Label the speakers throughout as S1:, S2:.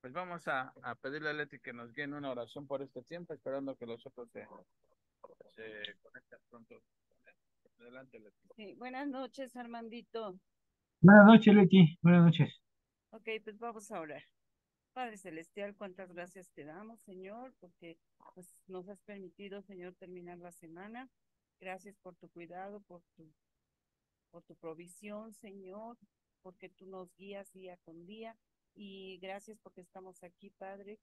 S1: Pues vamos a pedirle a Leti que nos guíe en una oración por este tiempo, esperando que los otros se conecten pronto. Adelante, Leti.
S2: Sí, buenas noches, Armandito.
S3: Buenas noches, Leti. Buenas noches.
S2: Ok, pues vamos a orar. Padre Celestial, cuántas gracias te damos, Señor, porque pues, nos has permitido, Señor, terminar la semana. Gracias por tu cuidado, por tu provisión, Señor, porque tú nos guías día con día. Y gracias porque estamos aquí, Padre,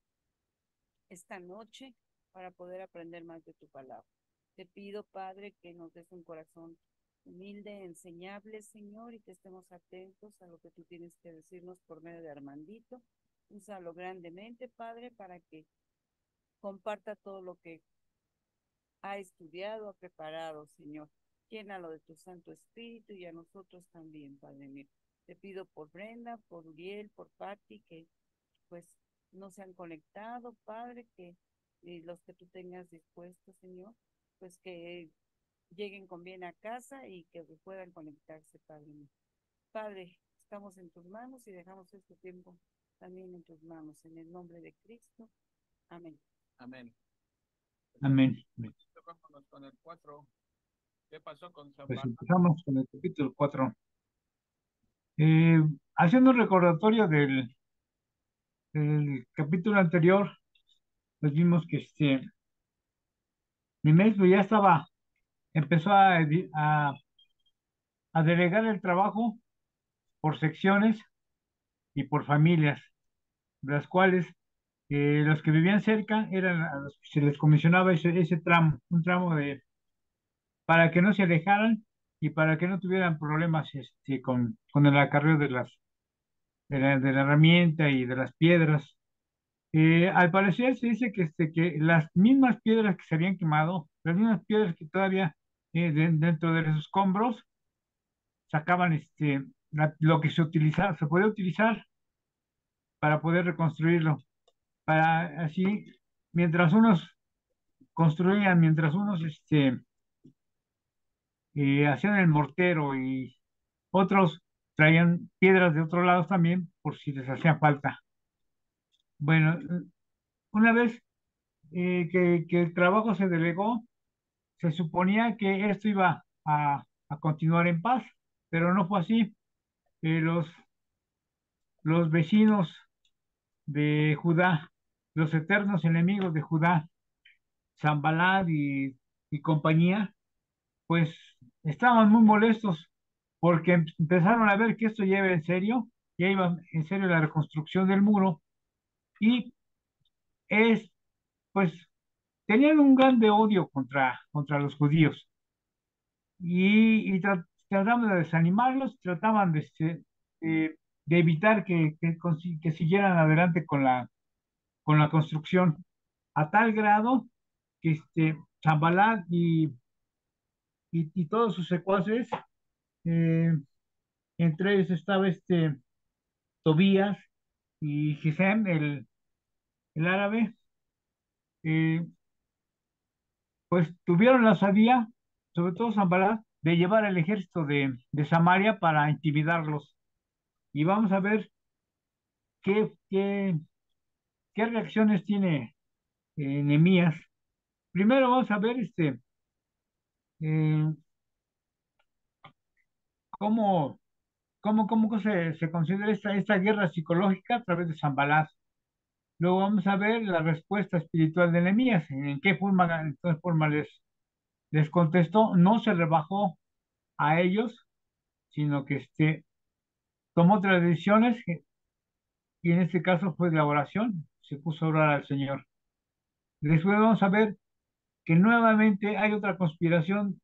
S2: esta noche para poder aprender más de tu palabra. Te pido, Padre, que nos des un corazón humilde, enseñable, Señor, y que estemos atentos a lo que tú tienes que decirnos por medio de Armandito. Úsalo grandemente, Padre, para que comparta todo lo que ha estudiado, ha preparado, Señor. Llénalo de tu Santo Espíritu y a nosotros también, Padre mío. Te pido por Brenda, por Uriel, por Patti, que pues no se han conectado, Padre, que los que tú tengas dispuestos, Señor, pues que lleguen con bien a casa y que puedan conectarse, Padre mío. Padre, estamos en tus manos y dejamos este tiempo también en tus manos, en el nombre de Cristo. Amén.
S1: Amén.
S3: Amén. Amén.
S1: Vámonos con el 4. ¿Qué pasó con
S3: Pues
S1: Zambada?
S3: empezamos con el capítulo 4. Haciendo un recordatorio del capítulo anterior, pues vimos que Nemesio ya empezó a delegar el trabajo por secciones y por familias, de las cuales los que vivían cerca eran a los que se les comisionaba ese tramo, un tramo para que no se alejaran y para que no tuvieran problemas con el acarreo de la herramienta y de las piedras. Al parecer se dice que las mismas piedras que se habían quemado, las mismas piedras que todavía dentro de los escombros, sacaban lo que se podía utilizar para poder reconstruirlo. Para así, mientras unos construían, mientras unos hacían el mortero y otros traían piedras de otros lados también por si les hacía falta. Bueno, una vez que el trabajo se delegó, se suponía que esto iba a continuar en paz, pero no fue así. Eh, los, los vecinos de Judá, los eternos enemigos de Judá, Zambalad y compañía, pues estaban muy molestos porque empezaron a ver que esto ya iba en serio, ya iba en serio la reconstrucción del muro y es, pues, tenían un grande odio contra los judíos y trataban de desanimarlos, trataban de evitar que siguieran adelante con la construcción, a tal grado que Zambalá y todos sus secuaces, eh, entre ellos estaba Tobías y Gesem, el árabe, eh, pues tuvieron la osadía, sobre todo Zambalá, de llevar el ejército de Samaria para intimidarlos. Y vamos a ver qué reacciones tiene Nehemías. Primero vamos a ver eh, cómo, cómo se considera esta guerra psicológica a través de Zambalá. Luego vamos a ver la respuesta espiritual de Nehemías, en qué forma les contestó, no se rebajó a ellos, sino que tomó otras decisiones, y en este caso fue de la oración, se puso a orar al Señor. Después vamos a ver que nuevamente hay otra conspiración,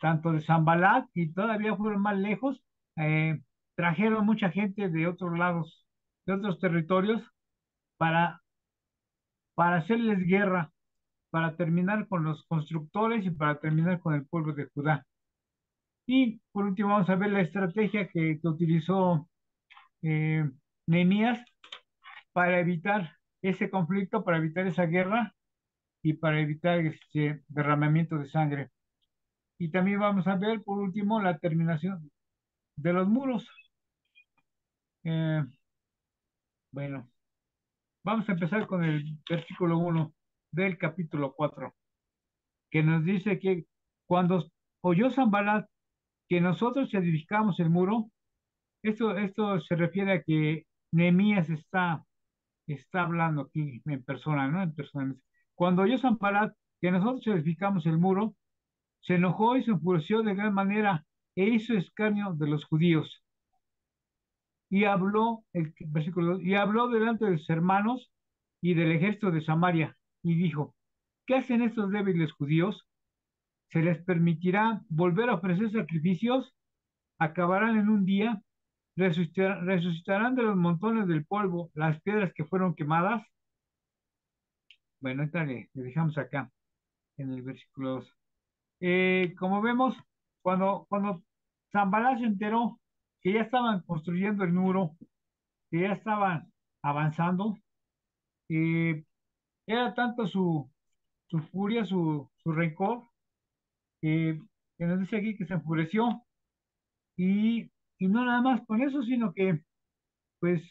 S3: tanto de Zambalat, y todavía fueron más lejos, eh, trajeron mucha gente de otros lados, de otros territorios, para, para hacerles guerra, para terminar con los constructores y para terminar con el pueblo de Judá. Y por último vamos a ver la estrategia que utilizó eh, Nehemías para evitar ese conflicto, para evitar esa guerra y para evitar este derramamiento de sangre. Y también vamos a ver, por último, la terminación de los muros. Eh, bueno, vamos a empezar con el versículo 1 del capítulo 4, que nos dice que cuando oyó Sanballat que nosotros edificamos el muro, esto se refiere a que Nehemías está hablando aquí en persona, ¿no? En persona. Cuando oyó Sanballat que nosotros edificamos el muro, se enojó y se enfureció de gran manera e hizo escarnio de los judíos. Y habló, el versículo 2, y habló delante de sus hermanos y del ejército de Samaria, y dijo, ¿qué hacen estos débiles judíos? ¿Se les permitirá volver a ofrecer sacrificios? ¿Acabarán en un día? ¿Resucitarán de los montones del polvo las piedras que fueron quemadas? Bueno, esta le dejamos acá en el versículo 2. Como vemos, cuando Zambalá se enteró que ya estaban construyendo el muro, que ya estaban avanzando, eh, era tanto su furia, su rencor, eh, que nos dice aquí que se enfureció y no nada más con eso, sino que, pues,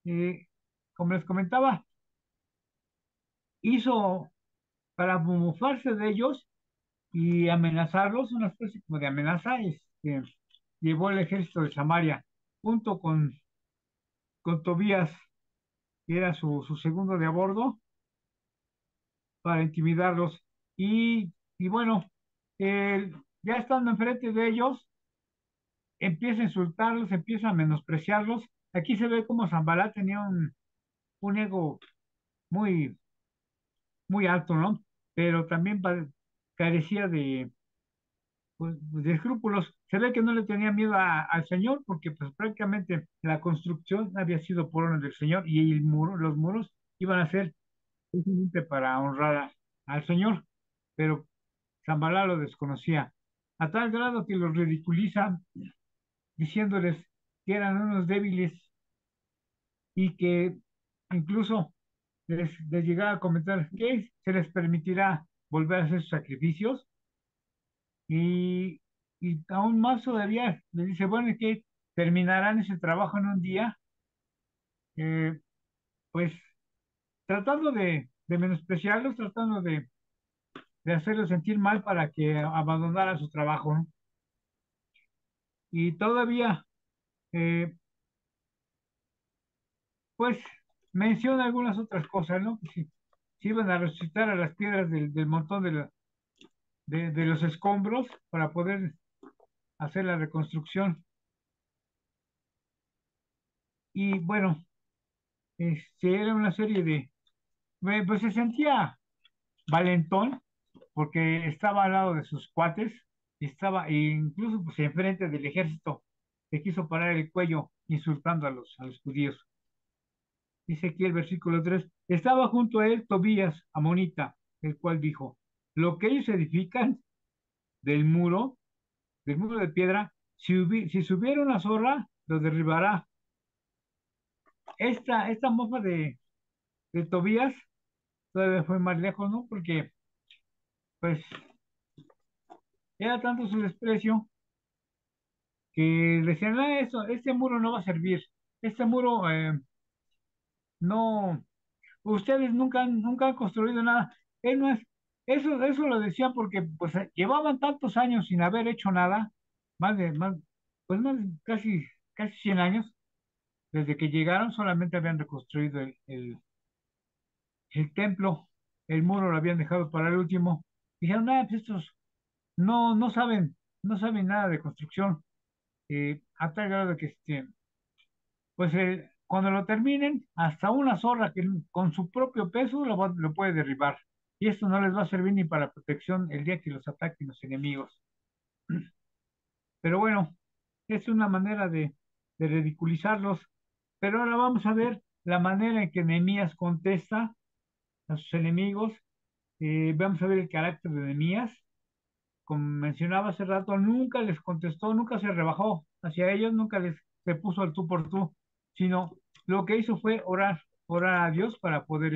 S3: eh, como les comentaba, hizo para mofarse de ellos y amenazarlos, una especie como de amenaza, llevó el ejército de Samaria junto con Tobías, que era su segundo de a bordo, para intimidarlos. Y bueno, ya estando enfrente de ellos, empieza a insultarlos, empieza a menospreciarlos. Aquí se ve como Zambalá tenía un ego muy, muy alto, ¿no? Pero también carecía pues, de escrúpulos. Se ve que no le tenía miedo al Señor porque pues prácticamente la construcción había sido por orden del Señor y los muros iban a ser simplemente para honrar al Señor, pero Zambalá lo desconocía, a tal grado que los ridiculiza diciéndoles que eran unos débiles y que incluso les llegaba a comentar que se les permitirá volver a hacer sus sacrificios y, y aún más todavía le dice, bueno, es que terminarán ese trabajo en un día, eh, pues tratando de menospreciarlos, tratando de hacerlos sentir mal para que abandonaran su trabajo, ¿no? Y todavía, eh, pues menciona algunas otras cosas, ¿no? Que si iban a resucitar a las piedras del montón de los escombros para poder hacer la reconstrucción. Y bueno, era una serie pues se sentía valentón porque estaba al lado de sus cuates, e incluso pues enfrente del ejército, que quiso parar el cuello insultando a los judíos. Dice aquí el versículo 3, estaba junto a él Tobías, amonita, el cual dijo, lo que ellos edifican del muro, del muro de piedra, si subiera una zorra, lo derribará. Esta mofa de Tobías todavía fue más lejos, ¿no? Porque, pues, era tanto su desprecio que decían, ah, este muro no va a servir, este muro no, ustedes nunca han construido nada. Es más, eso lo decían porque pues llevaban tantos años sin haber hecho nada, pues más de casi 100 años, desde que llegaron solamente habían reconstruido el templo, el muro lo habían dejado para el último. Dijeron, ah, pues estos no saben nada de construcción, a tal grado que pues cuando lo terminen, hasta una zorra que con su propio peso lo puede derribar. Y esto no les va a servir ni para protección el día que los ataquen los enemigos. Pero bueno, es una manera de ridiculizarlos. Pero ahora vamos a ver la manera en que Nehemías contesta a sus enemigos. Vamos a ver el carácter de Nehemías. Como mencionaba hace rato, nunca les contestó, nunca se rebajó hacia ellos, nunca les se puso al tú por tú, sino lo que hizo fue orar a Dios para poder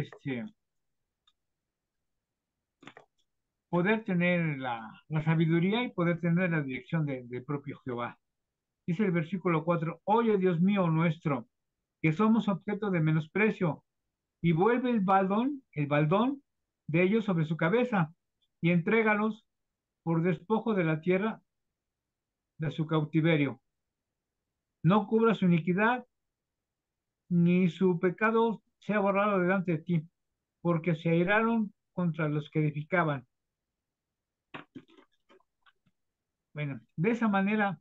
S3: tener la sabiduría y poder tener la dirección del propio Jehová. Dice el versículo 4, oye Dios mío nuestro, que somos objeto de menosprecio y vuelve el baldón de ellos sobre su cabeza, y entrégalos por despojo de la tierra de su cautiverio. No cubra su iniquidad, ni su pecado sea borrado delante de ti, porque se airaron contra los que edificaban. Bueno, de esa manera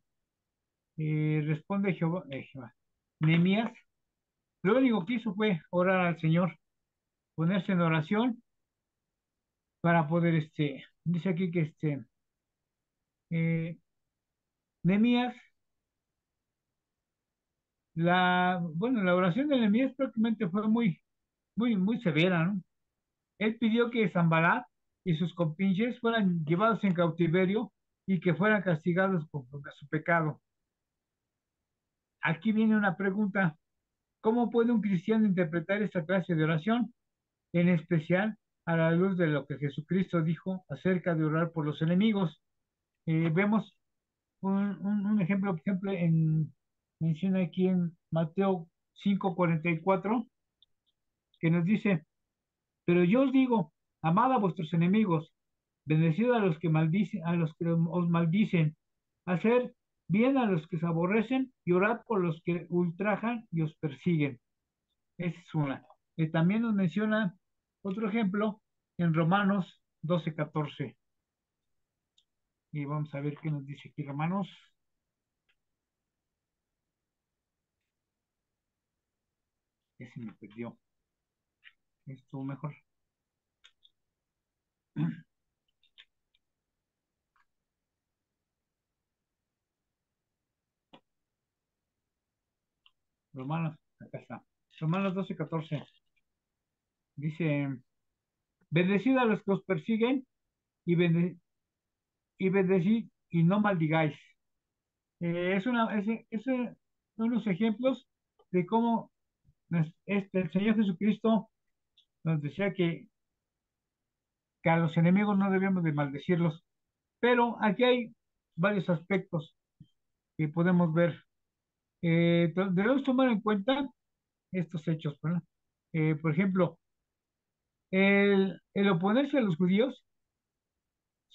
S3: responde Jehová. Nehemías, lo único que hizo fue orar al Señor, ponerse en oración para poder, dice aquí que eh, Nehemías, bueno, la oración de Nehemías prácticamente fue muy severa, ¿no? Él pidió que Zambalat y sus compinches fueran llevados en cautiverio y que fueran castigados por su pecado. Aquí viene una pregunta: ¿cómo puede un cristiano interpretar esta clase de oración, en especial a la luz de lo que Jesucristo dijo acerca de orar por los enemigos? Vemos un ejemplo, por ejemplo, menciona aquí en Mateo 5:44, que nos dice: pero yo os digo, amad a vuestros enemigos, bendecid a los que maldicen, a los que os maldicen, hacer bien a los que os aborrecen y orad por los que ultrajan y os persiguen. Esa es una. También nos menciona otro ejemplo en Romanos 12:14. Y vamos a ver qué nos dice aquí Romanos. Ese me perdió. Esto mejor. Romanos, acá está. Romanos 12:14. Dice: bendecid a los que os persiguen y, y bendecid y no maldigáis. Es unos ejemplos de cómo el Señor Jesucristo nos decía que a los enemigos no debemos de maldecirlos. Pero aquí hay varios aspectos que podemos ver. Debemos tomar en cuenta estos hechos, ¿verdad? Por ejemplo, el oponerse a los judíos,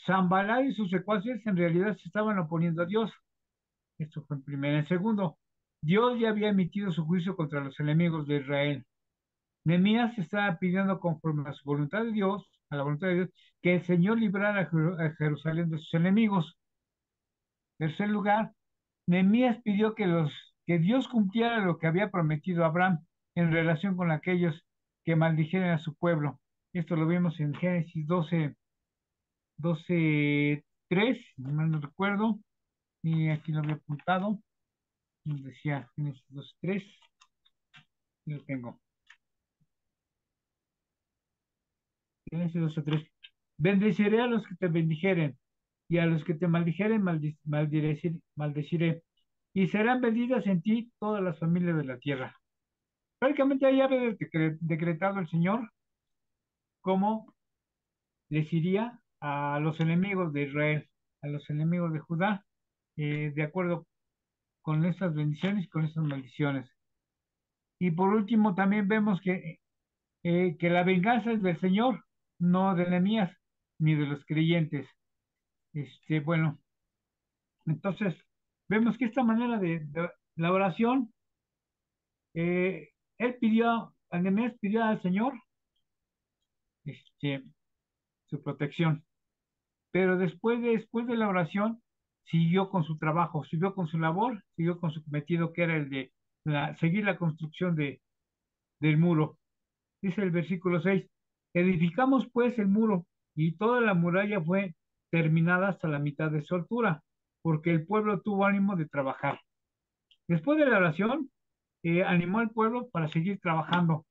S3: Zambalá y sus secuaces en realidad se estaban oponiendo a Dios. Esto fue en primero. En segundo, Dios ya había emitido su juicio contra los enemigos de Israel. Nehemías estaba pidiendo conforme a su voluntad de Dios, a la voluntad de Dios, que el Señor librara a Jerusalén de sus enemigos. En tercer lugar, Nehemías pidió que Dios cumpliera lo que había prometido a Abraham en relación con aquellos que maldijeran a su pueblo. Esto lo vimos en Génesis 12:3, no mal no recuerdo, y aquí lo había apuntado. Decía Génesis 12:3, lo tengo. Génesis 12:3. Bendeciré a los que te bendijeren, y a los que te maldijeren maldeciré, y serán benditas en ti todas las familias de la tierra. Prácticamente ya había decretado el Señor cómo les iría a los enemigos de Israel, a los enemigos de Judá, de acuerdo con estas bendiciones y con estas maldiciones. Y por último, también vemos que la venganza es del Señor, no de Nehemías ni de los creyentes. Bueno, entonces vemos que esta manera de la oración, él pidió, Nehemías pidió al Señor este, su protección, pero después de la oración siguió con su trabajo, siguió con su labor, siguió con su cometido, que era el de seguir la construcción del muro. Dice el versículo 6: edificamos pues el muro, y toda la muralla fue terminada hasta la mitad de su altura, porque el pueblo tuvo ánimo de trabajar. Después de la oración, animó al pueblo para seguir trabajando.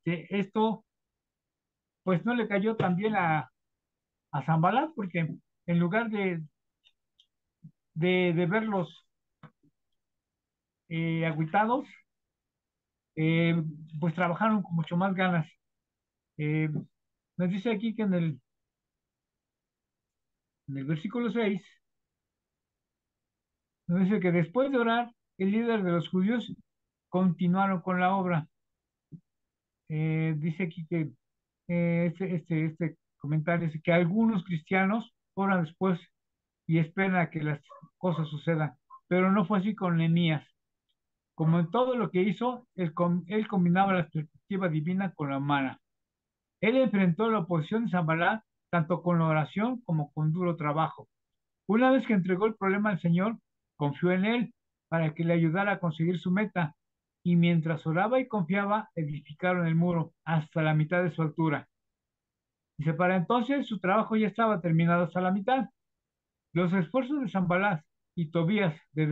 S3: Esto, pues, no le cayó tan bien a Zambalat, porque en lugar de verlos agüitados, eh, pues trabajaron con mucho más ganas. Eh, Nos dice aquí que en el versículo 6, nos dice que después de orar, el líder de los judíos continuaron con la obra. dice aquí que este comentario dice que algunos cristianos oran después y esperan a que las cosas sucedan, pero no fue así con Nehemías. Como en todo lo que hizo, él combinaba la perspectiva divina con la humana. Él enfrentó la oposición de Sanballat tanto con la oración como con duro trabajo. Una vez que entregó el problema al Señor, confió en Él para que le ayudara a conseguir su meta. Y mientras oraba y confiaba, edificaron el muro hasta la mitad de su altura. Dice, para entonces su trabajo ya estaba terminado hasta la mitad. Los esfuerzos de Sanballat y Tobías de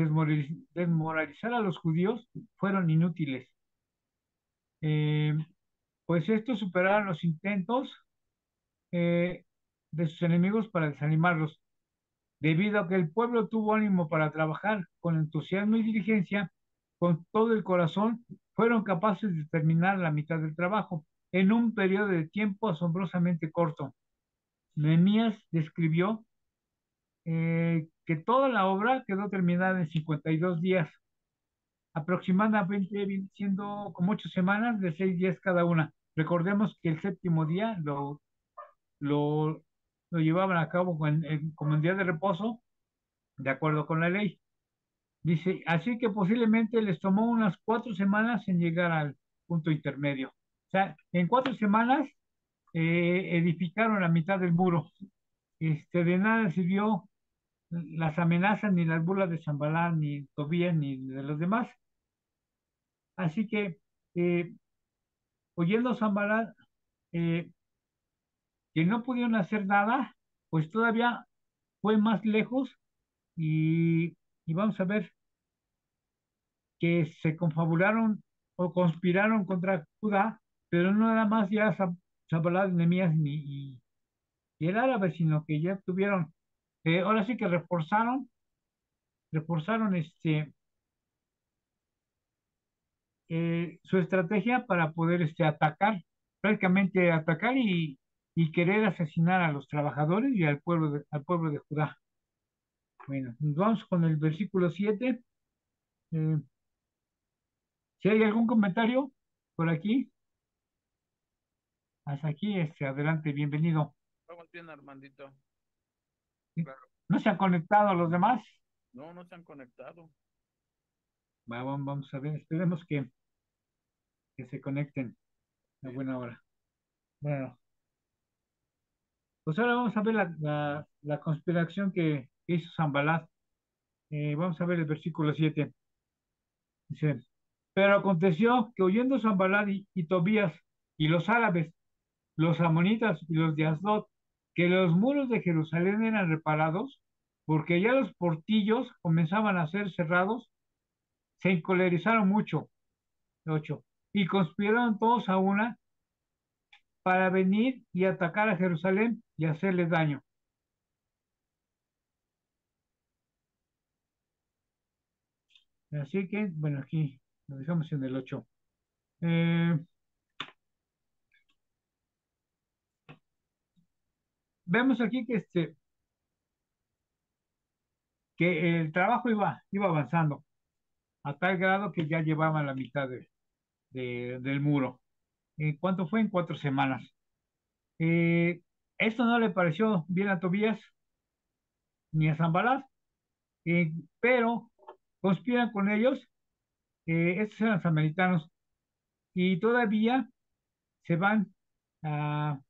S3: desmoralizar a los judíos fueron inútiles. Eh, pues estos superaron los intentos eh, de sus enemigos para desanimarlos. Debido a que el pueblo tuvo ánimo para trabajar con entusiasmo y diligencia, con todo el corazón, fueron capaces de terminar la mitad del trabajo en un periodo de tiempo asombrosamente corto. Nehemías describió que toda la obra quedó terminada en 52 días, aproximadamente siendo como 8 semanas de 6 días cada una. Recordemos que el séptimo día lo, lo llevaban a cabo como en día de reposo, de acuerdo con la ley. Dice, así que posiblemente les tomó unas 4 semanas en llegar al punto intermedio. O sea, en 4 semanas edificaron la mitad del muro. De nada sirvió las amenazas ni las burlas de Zambalá, ni Tobías, ni de los demás. Así que, eh, oyendo Zambalá que no pudieron hacer nada, pues todavía fue más lejos y vamos a ver que se confabularon o conspiraron contra Judá, pero no nada más ya Zambalá, Nehemías y el árabe, sino que ya tuvieron, ahora sí que reforzaron su estrategia para poder atacar, prácticamente atacar y querer asesinar a los trabajadores y al pueblo de Judá. Bueno, nos vamos con el versículo 7. Eh, si hay algún comentario por aquí, hasta aquí, adelante, bienvenido.
S1: Vamos bien, Armandito.
S3: ¿Sí?
S1: Claro.
S3: ¿No se han conectado los demás?
S1: No, no se han conectado.
S3: Vamos a ver, esperemos que se conecten a
S1: Sí.
S3: buena hora. Bueno, pues ahora vamos a ver la conspiración que hizo Sanballat. Vamos a ver el versículo 7. Dice, pero aconteció que oyendo Sanballat y Tobías y los árabes, los amonitas y los de Asdod, que los muros de Jerusalén eran reparados, porque ya los portillos comenzaban a ser cerrados, se encolerizaron mucho. 8. Y conspiraron todos a una para venir y atacar a Jerusalén y hacerle daño. Así que, bueno, aquí lo dejamos en el 8. Eh, Vemos aquí que el trabajo iba avanzando a tal grado que ya llevaban la mitad del muro. ¿Cuánto fue? En 4 semanas. Eh, Esto no le pareció bien a Tobías ni a Zambalat, pero conspiran con ellos. Estos eran samaritanos y todavía se van a,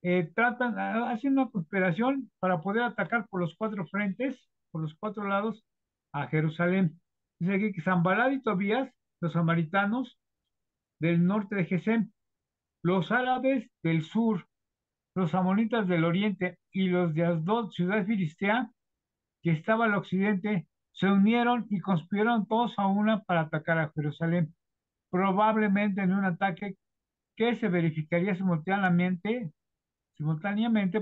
S3: hacen una conspiración para poder atacar por los 4 frentes, por los 4 lados a Jerusalén. Dice aquí que Zambalat y Tobías, los samaritanos del norte de Gesem, los árabes del sur, los amonitas del oriente y los de Asdod, ciudad filistea, que estaba al occidente, se unieron y conspiraron todos a una para atacar a Jerusalén, probablemente en un ataque que se verificaría simultáneamente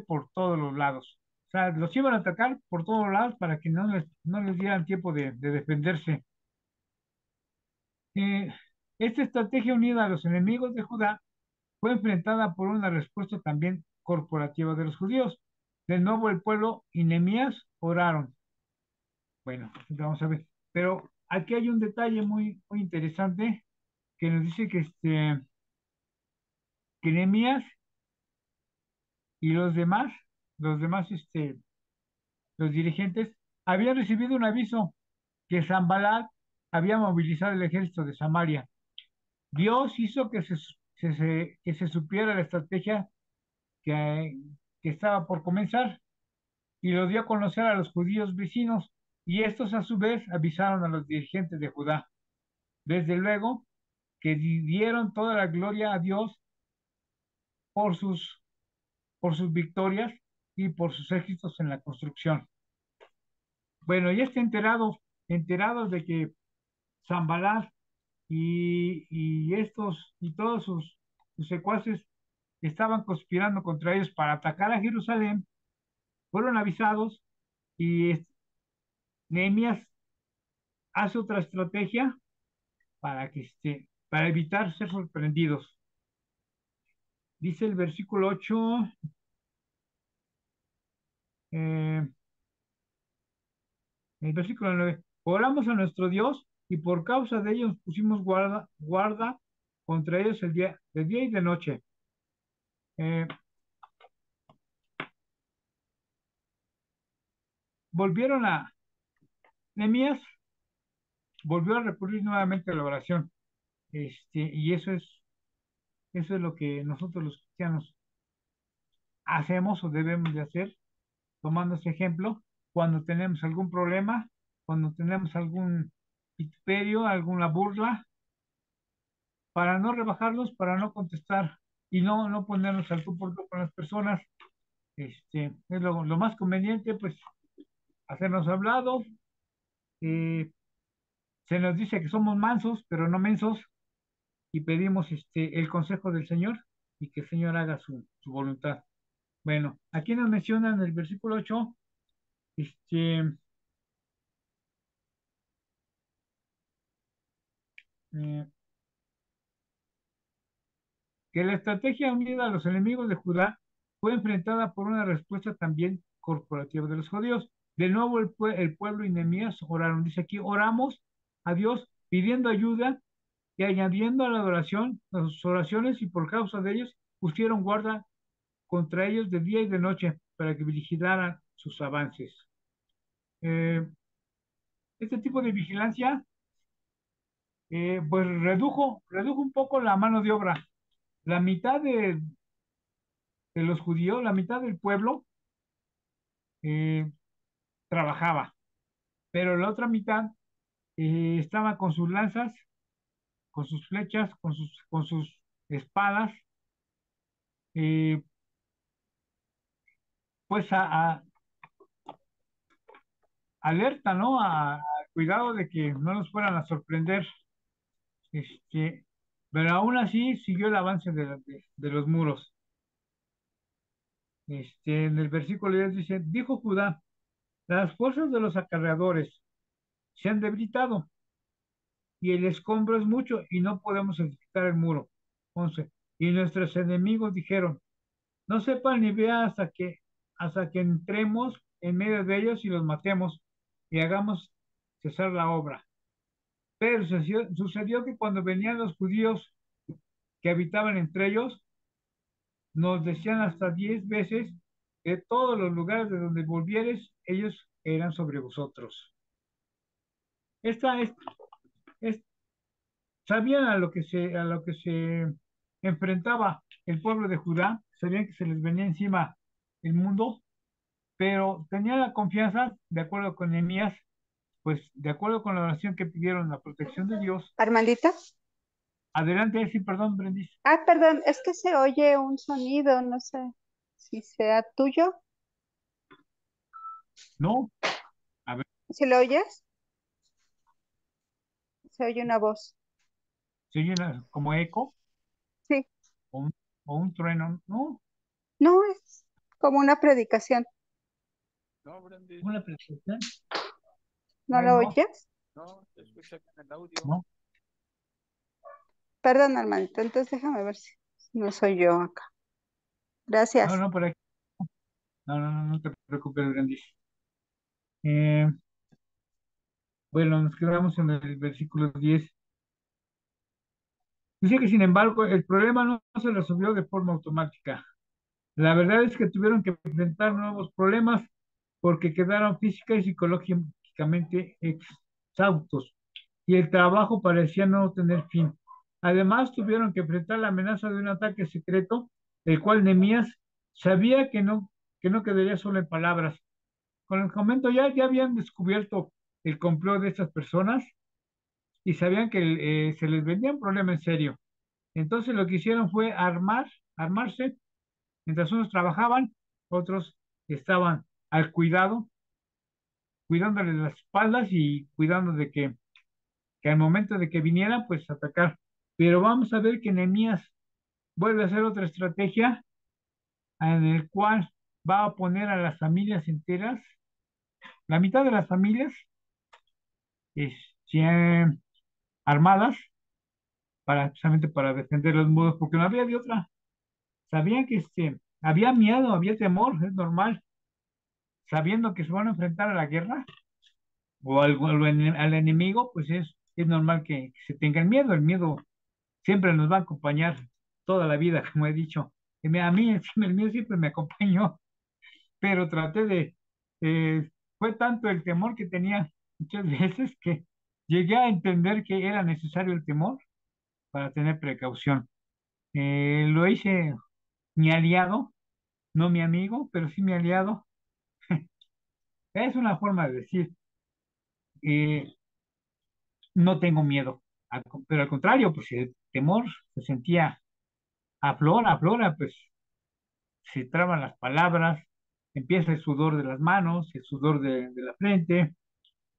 S3: por todos los lados. O sea, los iban a atacar por todos lados para que no les dieran tiempo de defenderse. Eh, Esta estrategia unida a los enemigos de Judá fue enfrentada por una respuesta también corporativa de los judíos. De nuevo el pueblo y Nehemías oraron. Bueno, vamos a ver. Pero aquí hay un detalle muy, muy interesante que nos dice que que Nehemías y los demás, los dirigentes, habían recibido un aviso que Sanbalat había movilizado el ejército de Samaria. Dios hizo que se supiera la estrategia que, que estaba por comenzar y lo dio a conocer a los judíos vecinos, y estos a su vez avisaron a los dirigentes de Judá. Desde luego que dieron toda la gloria a Dios por sus victorias y por sus éxitos en la construcción. Bueno, ya está enterados de que Zambalat y todos sus secuaces estaban conspirando contra ellos para atacar a Jerusalén, fueron avisados y Nehemías hace otra estrategia para evitar ser sorprendidos. Dice el versículo 8, eh, el versículo 9: oramos a nuestro Dios y por causa de ellos pusimos guarda contra ellos de día y de noche. Eh, volvieron a, Nehemías volvió a recurrir nuevamente a la oración. Y eso es lo que nosotros los cristianos hacemos o debemos de hacer, tomando ese ejemplo, cuando tenemos algún problema, cuando tenemos algún vituperio, alguna burla, para no rebajarlos, para no contestar y no ponernos al tú por tú con las personas. Es lo más conveniente, pues, hacernos hablado. eh, Se nos dice que somos mansos, pero no mensos, y pedimos el consejo del Señor y que el Señor haga su voluntad. Bueno, aquí nos menciona en el versículo 8, este, eh, que la estrategia unida a los enemigos de Judá fue enfrentada por una respuesta también corporativa de los judíos. De nuevo el pueblo y Nehemías oraron. Dice aquí, oramos a Dios pidiendo ayuda y añadiendo a la adoración las oraciones, y por causa de ellos pusieron guarda contra ellos de día y de noche para que vigilaran sus avances. Eh, este tipo de vigilancia pues redujo un poco la mano de obra. La mitad de los judíos, la mitad del pueblo eh, trabajaba, pero la otra mitad estaba con sus lanzas, con sus flechas, con sus espadas, eh, pues alerta, ¿no? Cuidado de que no nos fueran a sorprender. Este, pero aún así siguió el avance de los muros. En el versículo 10 dice, dijo Judá, las fuerzas de los acarreadores se han debilitado y el escombro es mucho y no podemos edificar el muro. 11. Y nuestros enemigos dijeron, no sepan ni vean hasta que entremos en medio de ellos y los matemos y hagamos cesar la obra. Pero sucedió que cuando venían los judíos que habitaban entre ellos, nos decían hasta 10 veces, de todos los lugares de donde volvieres, ellos eran sobre vosotros. Esta es- Sabían a lo que se enfrentaba el pueblo de Judá, sabían que se les venía encima el mundo, pero tenían la confianza, de acuerdo con Nehemías, pues de acuerdo con la oración que pidieron, la protección de Dios.
S4: Armandita.
S3: Adelante, sí, perdón, Brendis.
S4: Ah, perdón, es que se oye un sonido, no sé si sea tuyo.
S3: No, a ver,
S4: ¿Si lo oyes? Se oye una voz.
S3: se oye como eco
S4: Sí,
S3: o un trueno, ¿no?
S4: no es como una predicación.
S1: No, Brandis,
S3: Una presentación.
S4: ¿No
S3: Ay,
S4: lo
S3: no,
S4: oyes?
S1: no, te escucha bien el audio.
S3: no,
S4: Perdón, Armandita, entonces déjame ver si no soy yo acá.
S3: no,
S4: Gracias.
S3: no, por aquí. No, no, no, no te preocupes, Brendis. Eh, bueno, nos quedamos en el versículo 10. Dice que, sin embargo, el problema no se resolvió de forma automática. La verdad es que tuvieron que enfrentar nuevos problemas porque quedaron física y psicológicamente exhaustos y el trabajo parecía no tener fin. Además, tuvieron que enfrentar la amenaza de un ataque secreto, el cual Nemías sabía que no quedaría solo en palabras. Con el momento ya habían descubierto el complot de estas personas y sabían que se les vendía un problema en serio. Entonces lo que hicieron fue armarse. Mientras unos trabajaban, otros estaban al cuidado, cuidándoles las espaldas y cuidando de que al momento de que vinieran, pues atacar. Pero vamos a ver que Nehemías vuelve a hacer otra estrategia en el cual va a poner a las familias enteras, la mitad de las familias este, armadas, precisamente para defender los muros, porque no había de otra. Sabían que había miedo, había temor, es normal, sabiendo que se van a enfrentar a la guerra o al enemigo, pues es normal que se tengan miedo. El miedo siempre nos va a acompañar toda la vida, como he dicho. A mí el miedo siempre me acompañó, pero fue tanto el temor que tenía muchas veces que llegué a entender que era necesario el temor para tener precaución. Lo hice mi aliado, no mi amigo, pero sí mi aliado. Es una forma de decir, eh, no tengo miedo, pero al contrario, pues el temor se sentía aflora, pues se traban las palabras, empieza el sudor de las manos, el sudor de la frente,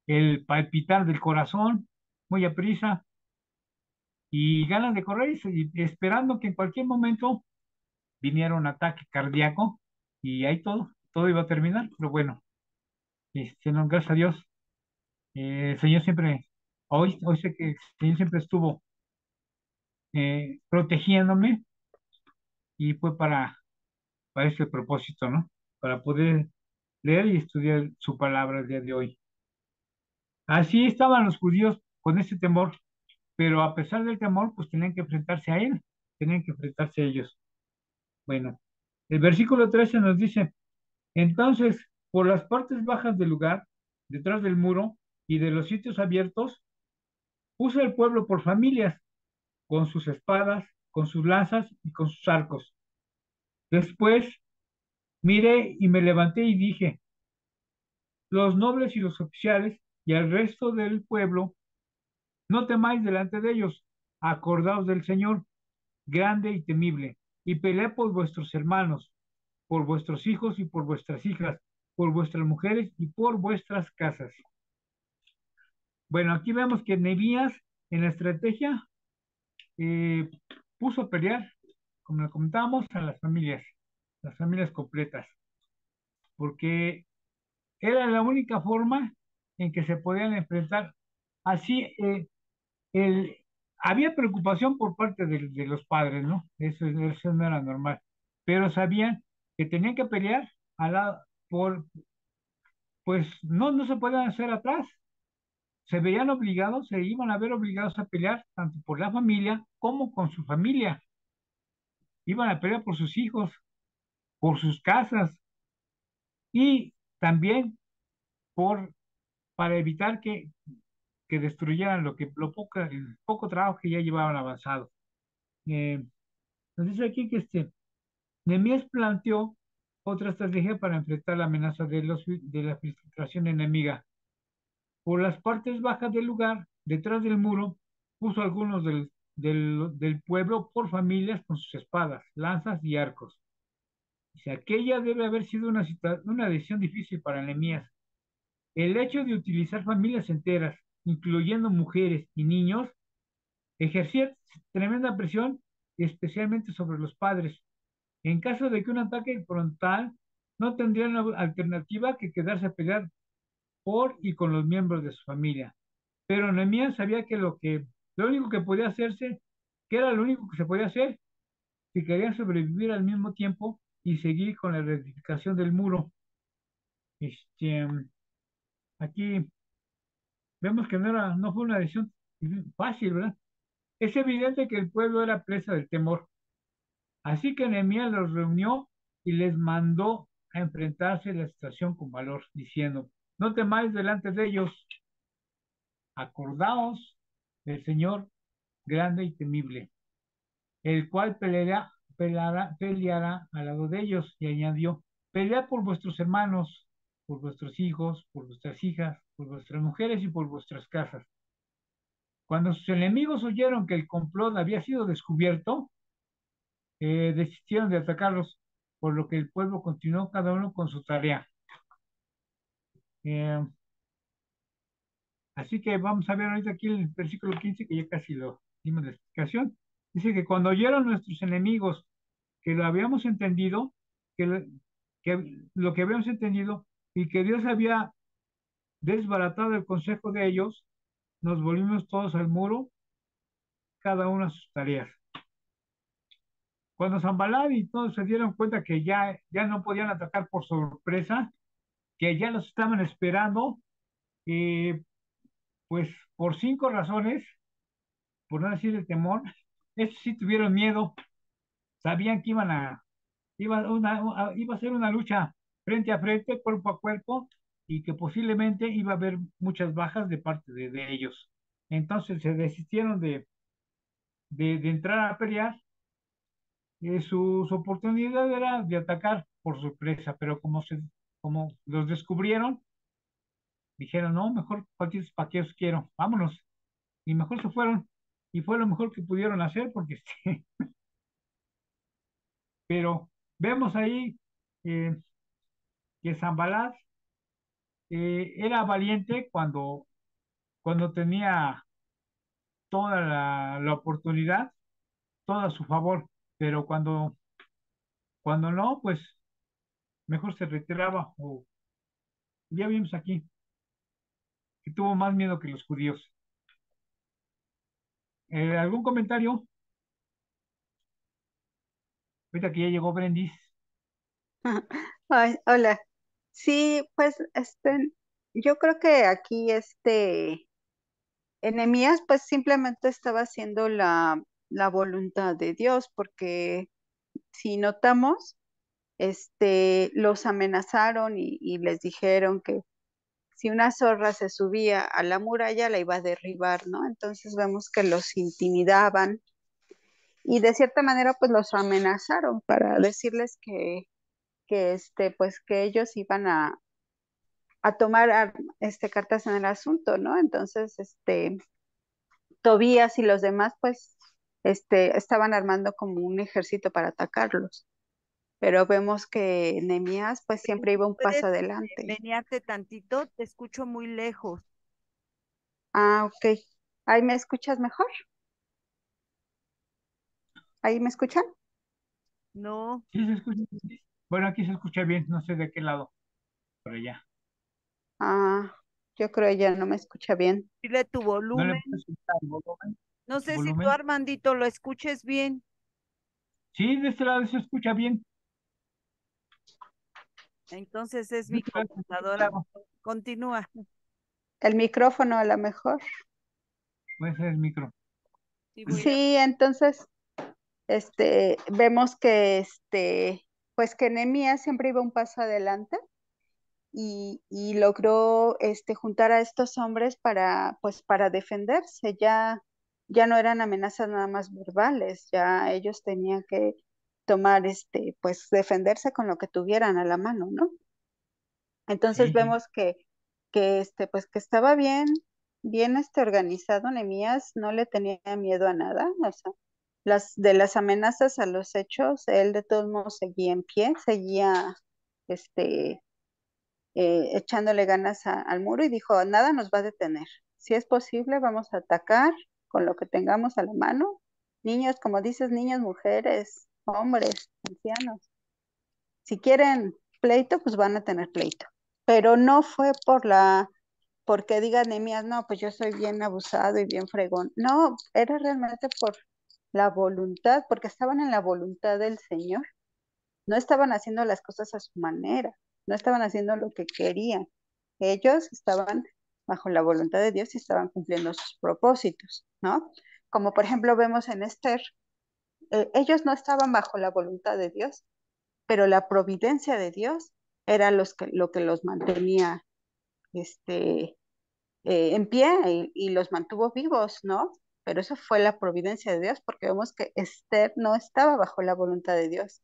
S3: el palpitar del corazón, muy a prisa, y ganas de correr y esperando que en cualquier momento viniera un ataque cardíaco y ahí todo iba a terminar, pero bueno, no, gracias a Dios, el Señor siempre, hoy sé que el Señor siempre estuvo protegiéndome y fue para ese propósito, ¿no? Para poder leer y estudiar su palabra el día de hoy. Así estaban los judíos con ese temor, pero a pesar del temor, pues tenían que enfrentarse a él, tenían que enfrentarse a ellos. Bueno, el versículo 13 nos dice, entonces, por las partes bajas del lugar, detrás del muro y de los sitios abiertos, puso el pueblo por familias, con sus espadas, con sus lanzas y con sus arcos. Después miré y me levanté y dije, los nobles y los oficiales y el resto del pueblo, no temáis delante de ellos, acordaos del Señor, grande y temible, y pelead por vuestros hermanos, por vuestros hijos y por vuestras hijas, por vuestras mujeres y por vuestras casas. Bueno, aquí vemos que Nehemías en la estrategia eh, puso a pelear, como lo comentábamos, a las familias completas, porque era la única forma en que se podían enfrentar. Así, el, había preocupación por parte de los padres, ¿no? Eso no era normal, pero sabían que tenían que pelear a pues no se podían hacer atrás, se veían obligados, se iban a ver obligados a pelear tanto por la familia como con su familia, iban a pelear por sus hijos, por sus casas y también por, para evitar que destruyeran el poco trabajo que ya llevaban avanzado. Eh, Nos dice aquí que Nehemías planteó otra estrategia para enfrentar la amenaza de la filtración enemiga. Por las partes bajas del lugar, detrás del muro, puso algunos del pueblo por familias con sus espadas, lanzas y arcos. Dice, aquella debe haber sido una decisión difícil para Nehemías. El hecho de utilizar familias enteras, incluyendo mujeres y niños, ejercía tremenda presión, especialmente sobre los padres. En caso de que un ataque frontal, no tendrían alternativa que quedarse a pelear por y con los miembros de su familia. Pero Nehemías sabía lo único que podía hacerse, que era lo único que se podía hacer, si querían sobrevivir al mismo tiempo y seguir con la reedificación del muro. Este, Aquí vemos que no fue una decisión fácil, ¿verdad? Es evidente que el pueblo era presa del temor. Así que Nehemías los reunió y les mandó a enfrentarse a la situación con valor, diciendo, no temáis delante de ellos, acordaos del Señor grande y temible, el cual peleará al lado de ellos, y añadió, pelea por vuestros hermanos, por vuestros hijos, por vuestras hijas, por vuestras mujeres y por vuestras casas. Cuando sus enemigos oyeron que el complot había sido descubierto, desistieron de atacarlos, por lo que el pueblo continuó cada uno con su tarea. Eh, Así que vamos a ver ahorita aquí el versículo 15, que ya casi lo dimos la explicación. Dice que cuando oyeron nuestros enemigos que lo habíamos entendido, que lo que habíamos entendido y que Dios había desbaratado el consejo de ellos, nos volvimos todos al muro, cada uno a sus tareas. Cuando Zambalad y todos se dieron cuenta que ya no podían atacar por sorpresa, que ya los estaban esperando, eh, pues por 5 razones, por no decir el temor, estos sí tuvieron miedo, sabían que iba a ser una lucha frente a frente, cuerpo a cuerpo, y que posiblemente iba a haber muchas bajas de parte de ellos. Entonces se desistieron de entrar a pelear. Su oportunidad era de atacar por sorpresa, pero como los descubrieron, dijeron, no, mejor para qué os quiero, vámonos. Y mejor se fueron. Y fue lo mejor que pudieron hacer, porque pero vemos ahí eh, que Zambalat era valiente cuando tenía toda la oportunidad, todo a su favor, pero cuando no, pues mejor se retiraba. O ya vimos aquí que tuvo más miedo que los judíos. ¿Algún comentario? Ahorita que ya llegó Brendis.
S4: Ay, hola. Sí, pues yo creo que aquí Enemías pues simplemente estaba haciendo la voluntad de Dios, porque si notamos, los amenazaron y les dijeron que si una zorra se subía a la muralla la iba a derribar, ¿no? Entonces vemos que los intimidaban y de cierta manera pues los amenazaron para decirles pues que ellos iban a tomar cartas en el asunto, ¿no? Entonces, Tobías y los demás, pues, estaban armando como un ejército para atacarlos. Pero vemos que Nehemías, pues, siempre iba un
S2: ¿Puedes
S4: paso adelante.
S2: menearte tantito? Te escucho muy lejos.
S4: Ah, ok. ¿Ahí me escuchas mejor? ¿Ahí me escuchan?
S2: No,
S3: ¿Sí se escucha? Bueno, aquí se escucha bien, no sé de qué lado, por allá.
S4: Ah, yo creo ya no me escucha bien.
S2: dile tu
S3: ¿No le
S2: volumen.
S3: puedes quitar el volumen?
S2: No sé si tú,
S3: ¿Volumen?
S2: Armandito, lo escuches bien.
S3: Sí, de este lado se escucha bien.
S2: Entonces es
S3: De
S2: mi
S3: este lado se escucha
S2: computadora.
S3: claro.
S2: Continúa.
S4: El micrófono a lo mejor.
S3: Puede ser el micro.
S2: Sí, voy a...
S4: Sí, entonces, vemos que, pues que Nehemías siempre iba un paso adelante y logró juntar a estos hombres para, pues, para defenderse. Ya no eran amenazas nada más verbales, ya ellos tenían que tomar, pues, defenderse con lo que tuvieran a la mano, ¿no? Entonces
S3: Sí, sí.
S4: vemos pues, que estaba bien, organizado. Nehemías no le tenía miedo a nada, o sea, de las amenazas a los hechos, él de todos modos seguía en pie, seguía, este, echándole ganas al muro y dijo, nada nos va a detener. Si es posible, vamos a atacar con lo que tengamos a la mano. Niños, como dices, niños, mujeres, hombres, ancianos. Si quieren pleito, pues van a tener pleito. Pero no fue porque diga Nehemías, no, pues yo soy bien abusado y bien fregón. No, era realmente por la voluntad, porque estaban en la voluntad del Señor. No estaban haciendo las cosas a su manera, no estaban haciendo lo que querían. Ellos estaban bajo la voluntad de Dios y estaban cumpliendo sus propósitos, ¿no? como por ejemplo vemos en Esther, ellos no estaban bajo la voluntad de Dios, pero la providencia de Dios era lo que los mantenía este, en pie y los mantuvo vivos, ¿no? Pero eso fue la providencia de Dios, porque vemos que Esther no estaba bajo la voluntad de Dios,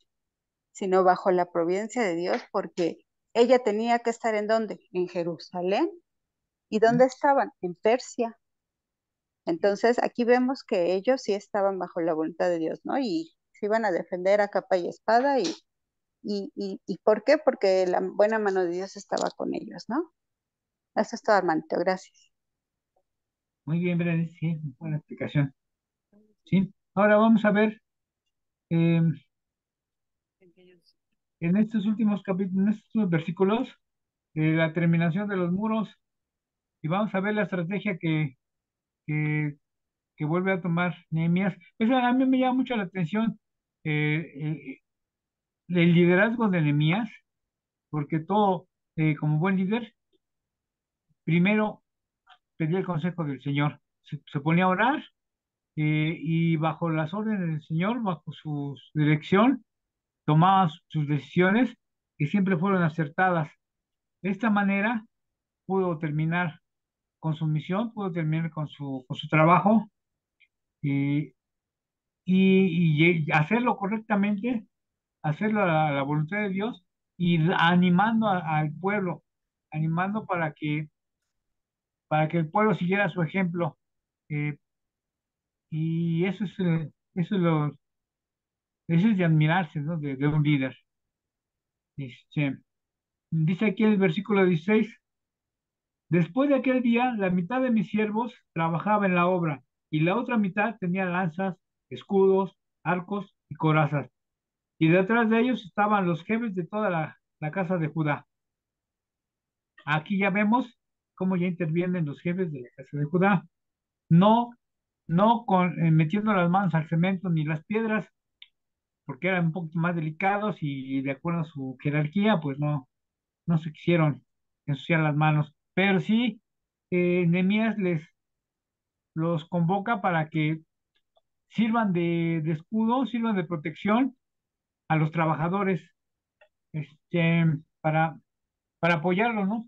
S4: sino bajo la providencia de Dios, porque ella tenía que estar ¿en dónde? En Jerusalén. ¿Y dónde estaban? En Persia. Entonces, aquí vemos que ellos sí estaban bajo la voluntad de Dios, ¿no? Y se iban a defender a capa y espada. ¿Y por qué? Porque la buena mano de Dios estaba con ellos, ¿no? Eso es todo, hermanito. Gracias.
S3: Muy bien, Brenda, sí, buena explicación. Sí, ahora vamos a ver eh, en estos últimos capítulos, en estos últimos versículos, la terminación de los muros y vamos a ver la estrategia que, que vuelve a tomar Nehemías. Eso a mí me llama mucho la atención, eh, el liderazgo de Nehemías, porque todo, como buen líder, primero pedía el consejo del Señor, se ponía a orar y bajo las órdenes del Señor, bajo su dirección, tomaba sus decisiones que siempre fueron acertadas. De esta manera pudo terminar con su misión, pudo terminar con su trabajo y, y hacerlo correctamente, hacerlo a la voluntad de Dios y animando al pueblo, animando para que el pueblo siguiera su ejemplo. eh, y eso es de admirarse, ¿no? De un líder. Este, dice aquí en el versículo 16: después de aquel día, la mitad de mis siervos trabajaba en la obra, y la otra mitad tenía lanzas, escudos, arcos y corazas. Y detrás de ellos estaban los jefes de toda la casa de Judá. Aquí ya vemos cómo ya intervienen los jefes de la casa de Judá. No, no metiendo las manos al cemento ni las piedras, porque eran un poquito más delicados y de acuerdo a su jerarquía, pues no se quisieron ensuciar las manos. Pero sí, Nehemías los convoca para que sirvan de escudo, sirvan de protección a los trabajadores, este, para, para apoyarlos, ¿no?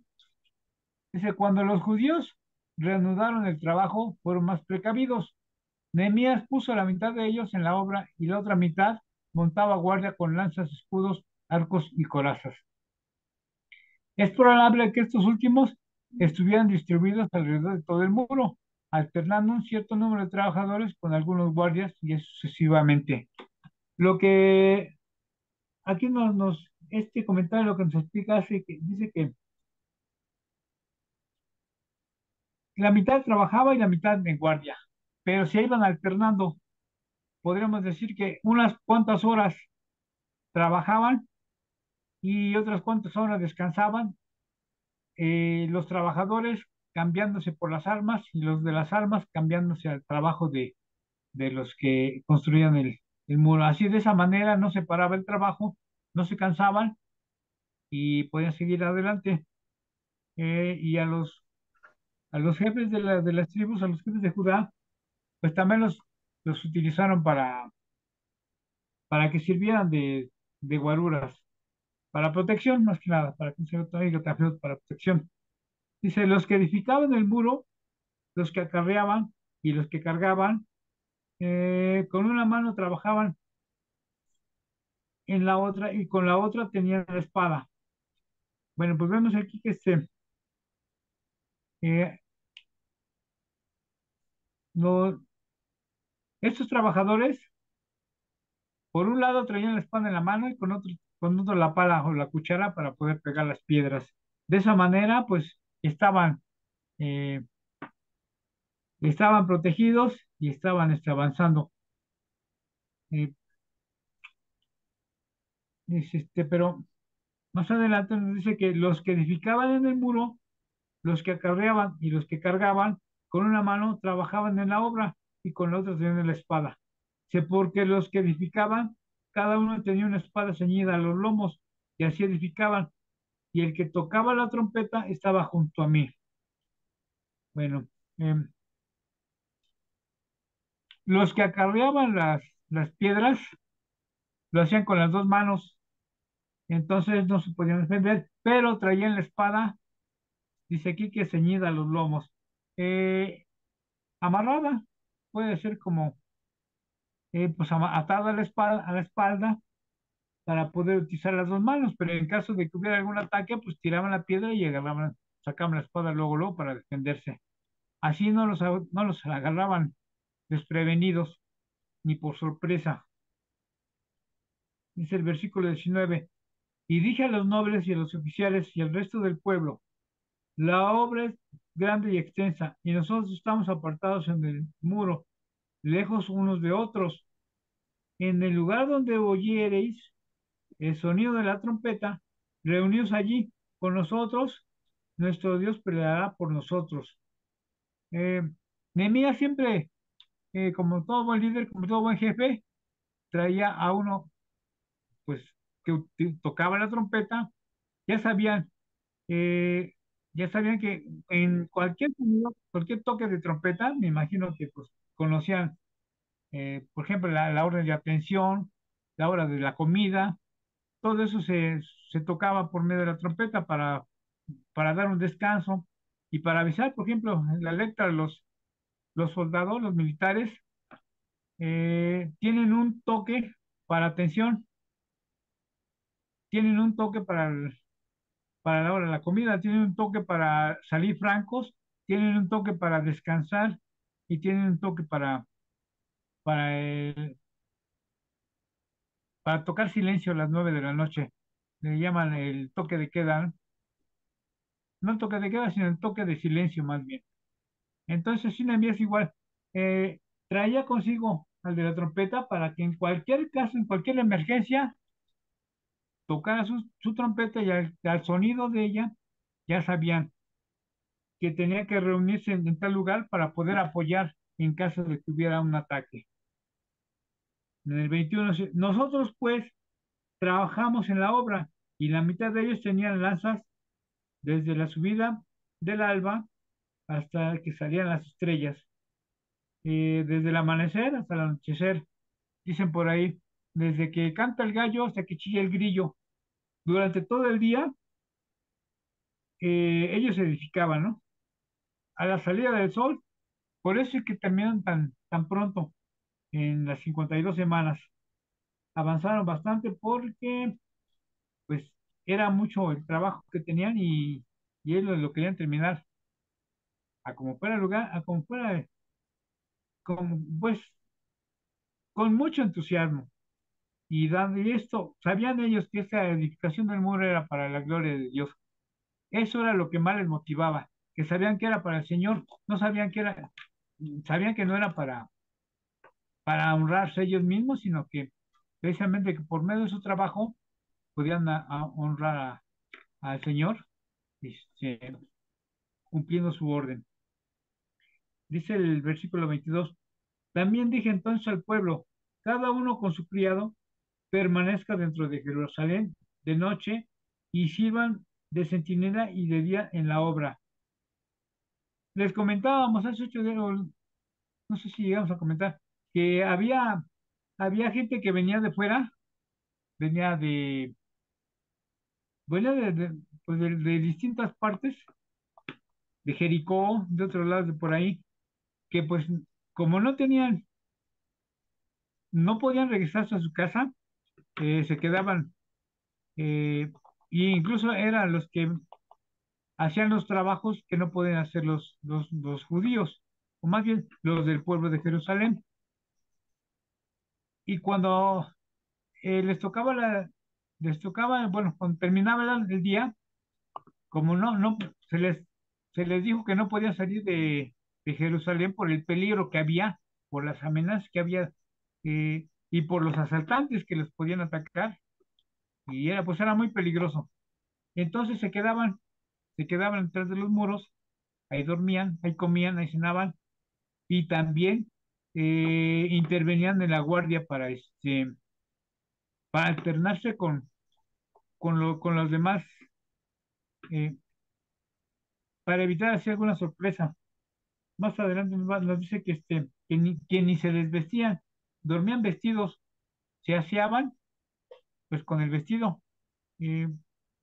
S3: Dice, cuando los judíos reanudaron el trabajo, fueron más precavidos. Nehemías puso a la mitad de ellos en la obra y la otra mitad montaba guardia con lanzas, escudos, arcos y corazas. Es probable que estos últimos estuvieran distribuidos alrededor de todo el muro, alternando un cierto número de trabajadores con algunos guardias y así sucesivamente. Lo que aquí este comentario lo que nos explica dice que la mitad trabajaba y la mitad en guardia, pero se iban alternando. Podríamos decir que unas cuantas horas trabajaban y otras cuantas horas descansaban, los trabajadores cambiándose por las armas y los de las armas cambiándose al trabajo de los que construían el muro. Así de esa manera no se paraba el trabajo, no se cansaban y podían seguir adelante. Y a los jefes de las tribus, a los jefes de Judá, pues también los utilizaron para que sirvieran de guaruras, para protección más que nada, para que no se oiga tan feo, para protección. Dice, los que edificaban el muro, los que acarreaban y los que cargaban, con una mano trabajaban en la otra y con la otra tenían la espada. Bueno, pues vemos aquí que eh, lo- estos trabajadores, por un lado traían la espada en la mano y con otro la pala o la cuchara para poder pegar las piedras. De esa manera, pues eh, estaban protegidos y estaban avanzando. Eh, pero más adelante nos dice que los que edificaban en el muro, los que acarreaban y los que cargaban, con una mano trabajaban en la obra y con la otra tenían la espada. Sé porque los que edificaban, cada uno tenía una espada ceñida a los lomos y así edificaban. Y el que tocaba la trompeta estaba junto a mí. Bueno, em, Los que acarreaban las piedras lo hacían con las dos manos, entonces no se podían defender, pero traían la espada, dice aquí que ceñida a los lomos, eh, amarrada, puede ser como pues atada a la espalda para poder utilizar las dos manos, pero en caso de que hubiera algún ataque, pues tiraban la piedra y agarraban, sacaban la espada luego para defenderse. Así no los agarraban desprevenidos ni por sorpresa. Dice el versículo 19, y dije a los nobles y a los oficiales y al resto del pueblo, la obra es grande y extensa, y nosotros estamos apartados en el muro, lejos unos de otros. En el lugar donde oyereis el sonido de la trompeta, reunidos allí con nosotros, nuestro Dios peleará por nosotros. Eh, Nehemías siempre, como todo buen líder, como todo buen jefe, traía a uno, pues, que tocaba la trompeta, ya sabían, eh, ya sabían que en cualquier sonido, cualquier toque de trompeta, me imagino que pues conocían, por ejemplo, la hora de atención, la hora de la comida, todo eso se tocaba por medio de la trompeta para dar un descanso y para avisar, por ejemplo, en la letra de los soldados, los militares, tienen un toque para atención, tienen un toque para la hora de la comida, tienen un toque para salir francos, tienen un toque para descansar y tienen un toque para, el- para tocar silencio a las 9 de la noche. Le llaman el toque de queda, no el toque de queda, sino el toque de silencio más bien. Entonces, sí, es igual, traía consigo al de la trompeta para que en cualquier caso, en cualquier emergencia, tocara su trompeta y al sonido de ella ya sabían que tenía que reunirse en tal lugar para poder apoyar en caso de que hubiera un ataque. En el 21, nosotros pues trabajamos en la obra y la mitad de ellos tenían lanzas desde la subida del alba hasta que salían las estrellas, desde el amanecer hasta el anochecer, dicen por ahí, desde que canta el gallo hasta que chilla el grillo. Durante todo el día, ellos se edificaban, ¿no? A la salida del sol, por eso es que terminan tan pronto, en las 52 semanas. Avanzaron bastante porque, pues, era mucho el trabajo que tenían y ellos lo querían terminar a como fuera lugar, a como fuera, pues, con mucho entusiasmo. Y esto, sabían ellos que esta edificación del muro era para la gloria de Dios. Eso era lo que más les motivaba, que sabían que era para el Señor, no sabían que era, sabían que no era para honrarse ellos mismos, sino que precisamente que por medio de su trabajo podían honrar al Señor, este, cumpliendo su orden. Dice el versículo 22, también dije entonces al pueblo, cada uno con su criado, permanezca dentro de Jerusalén de noche y sirvan de centinela y de día en la obra. Les comentábamos hace 8 días, no sé si llegamos a comentar, que había gente que venía de fuera, venía pues de distintas partes, de Jericó, de otros lados de por ahí, que pues como no podían regresarse a su casa, se quedaban, eh, e incluso eran los que hacían los trabajos que no podían hacer los judíos, o más bien los del pueblo de Jerusalén. Y cuando les tocaba, bueno, cuando terminaba el día, como no, se les dijo que no podían salir de Jerusalén por el peligro que había, por las amenazas que había, y por los asaltantes que les podían atacar, y pues era muy peligroso. Entonces se quedaban detrás de los muros, ahí dormían, ahí comían, ahí cenaban, y también intervenían en la guardia para alternarse con los demás, eh, para evitar así alguna sorpresa. más adelante nos dice que ni se desvestían, dormían vestidos, se aseaban pues con el vestido. Eh,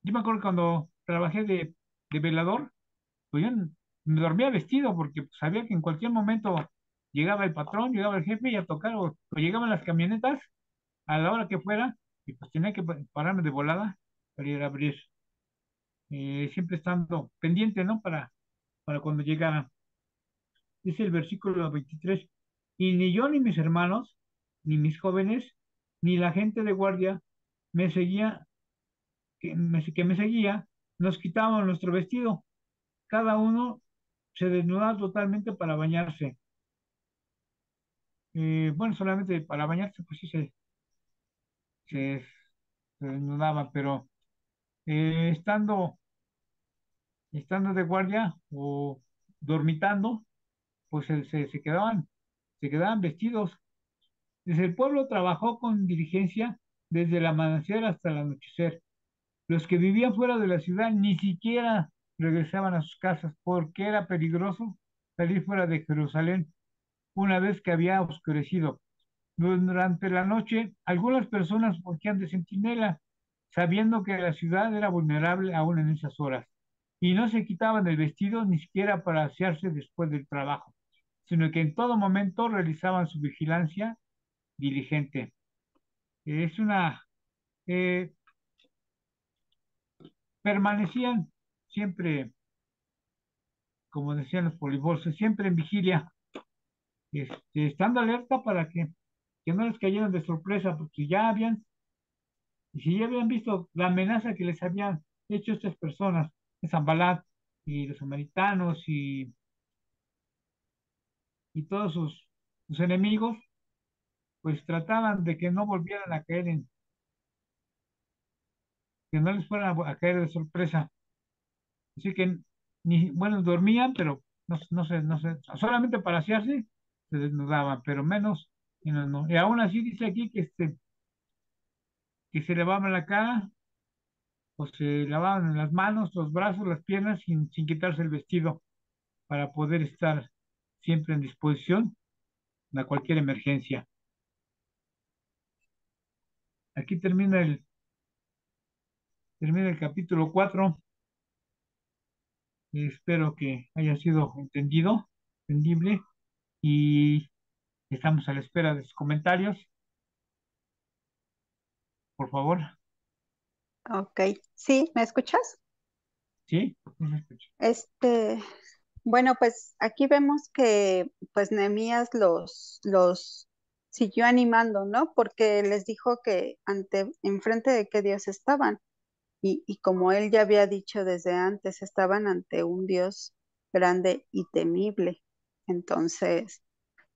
S3: yo me acuerdo cuando trabajé de velador, pues yo me dormía vestido porque pues, sabía que en cualquier momento llegaba el patrón, llegaba el jefe y a tocar, o llegaban las camionetas a la hora que fuera, y pues tenía que pararme de volada para ir a abrir, siempre estando pendiente, ¿no? Para cuando llegara. Dice el versículo 23, y ni yo ni mis hermanos, ni mis jóvenes, ni la gente de guardia me seguía, que me seguía, nos quitábamos nuestro vestido. Cada uno se desnudaba totalmente para bañarse. Bueno, solamente para bañarse, pues sí se, se desnudaba, pero estando de guardia o dormitando, pues se quedaban vestidos. Desde el pueblo trabajó con diligencia desde el amanecer hasta el anochecer. Los que vivían fuera de la ciudad ni siquiera regresaban a sus casas porque era peligroso salir fuera de Jerusalén una vez que había oscurecido. Durante la noche, algunas personas fungían de centinela, sabiendo que la ciudad era vulnerable aún en esas horas, y no se quitaban el vestido ni siquiera para asearse después del trabajo, sino que en todo momento realizaban su vigilancia diligente. Es una, eh, permanecían siempre, como decían los poliborces, siempre en vigilia, estando alerta para que no les cayeran de sorpresa, porque y si ya habían visto la amenaza que les habían hecho estas personas, de Zambalat y los samaritanos y todos sus enemigos, pues trataban de que no volvieran a caer que no les fueran a caer de sorpresa. Así que bueno, dormían, pero no sé, solamente para asearse se desnudaban, pero menos, y no. Y aún así dice aquí que se lavaban la cara o se lavaban las manos, los brazos, las piernas sin quitarse el vestido para poder estar siempre en disposición a cualquier emergencia. Aquí termina el capítulo 4. Espero que haya sido entendible, y estamos a la espera de sus comentarios, por favor.
S4: Ok, sí, ¿me escuchas?
S3: ¿Sí? No me escucho.
S4: Este, bueno, pues aquí vemos que pues Nehemías los siguió animando, ¿no? Porque les dijo que enfrente de qué Dios estaban. Y como él ya había dicho desde antes, estaban ante un Dios grande y temible. Entonces,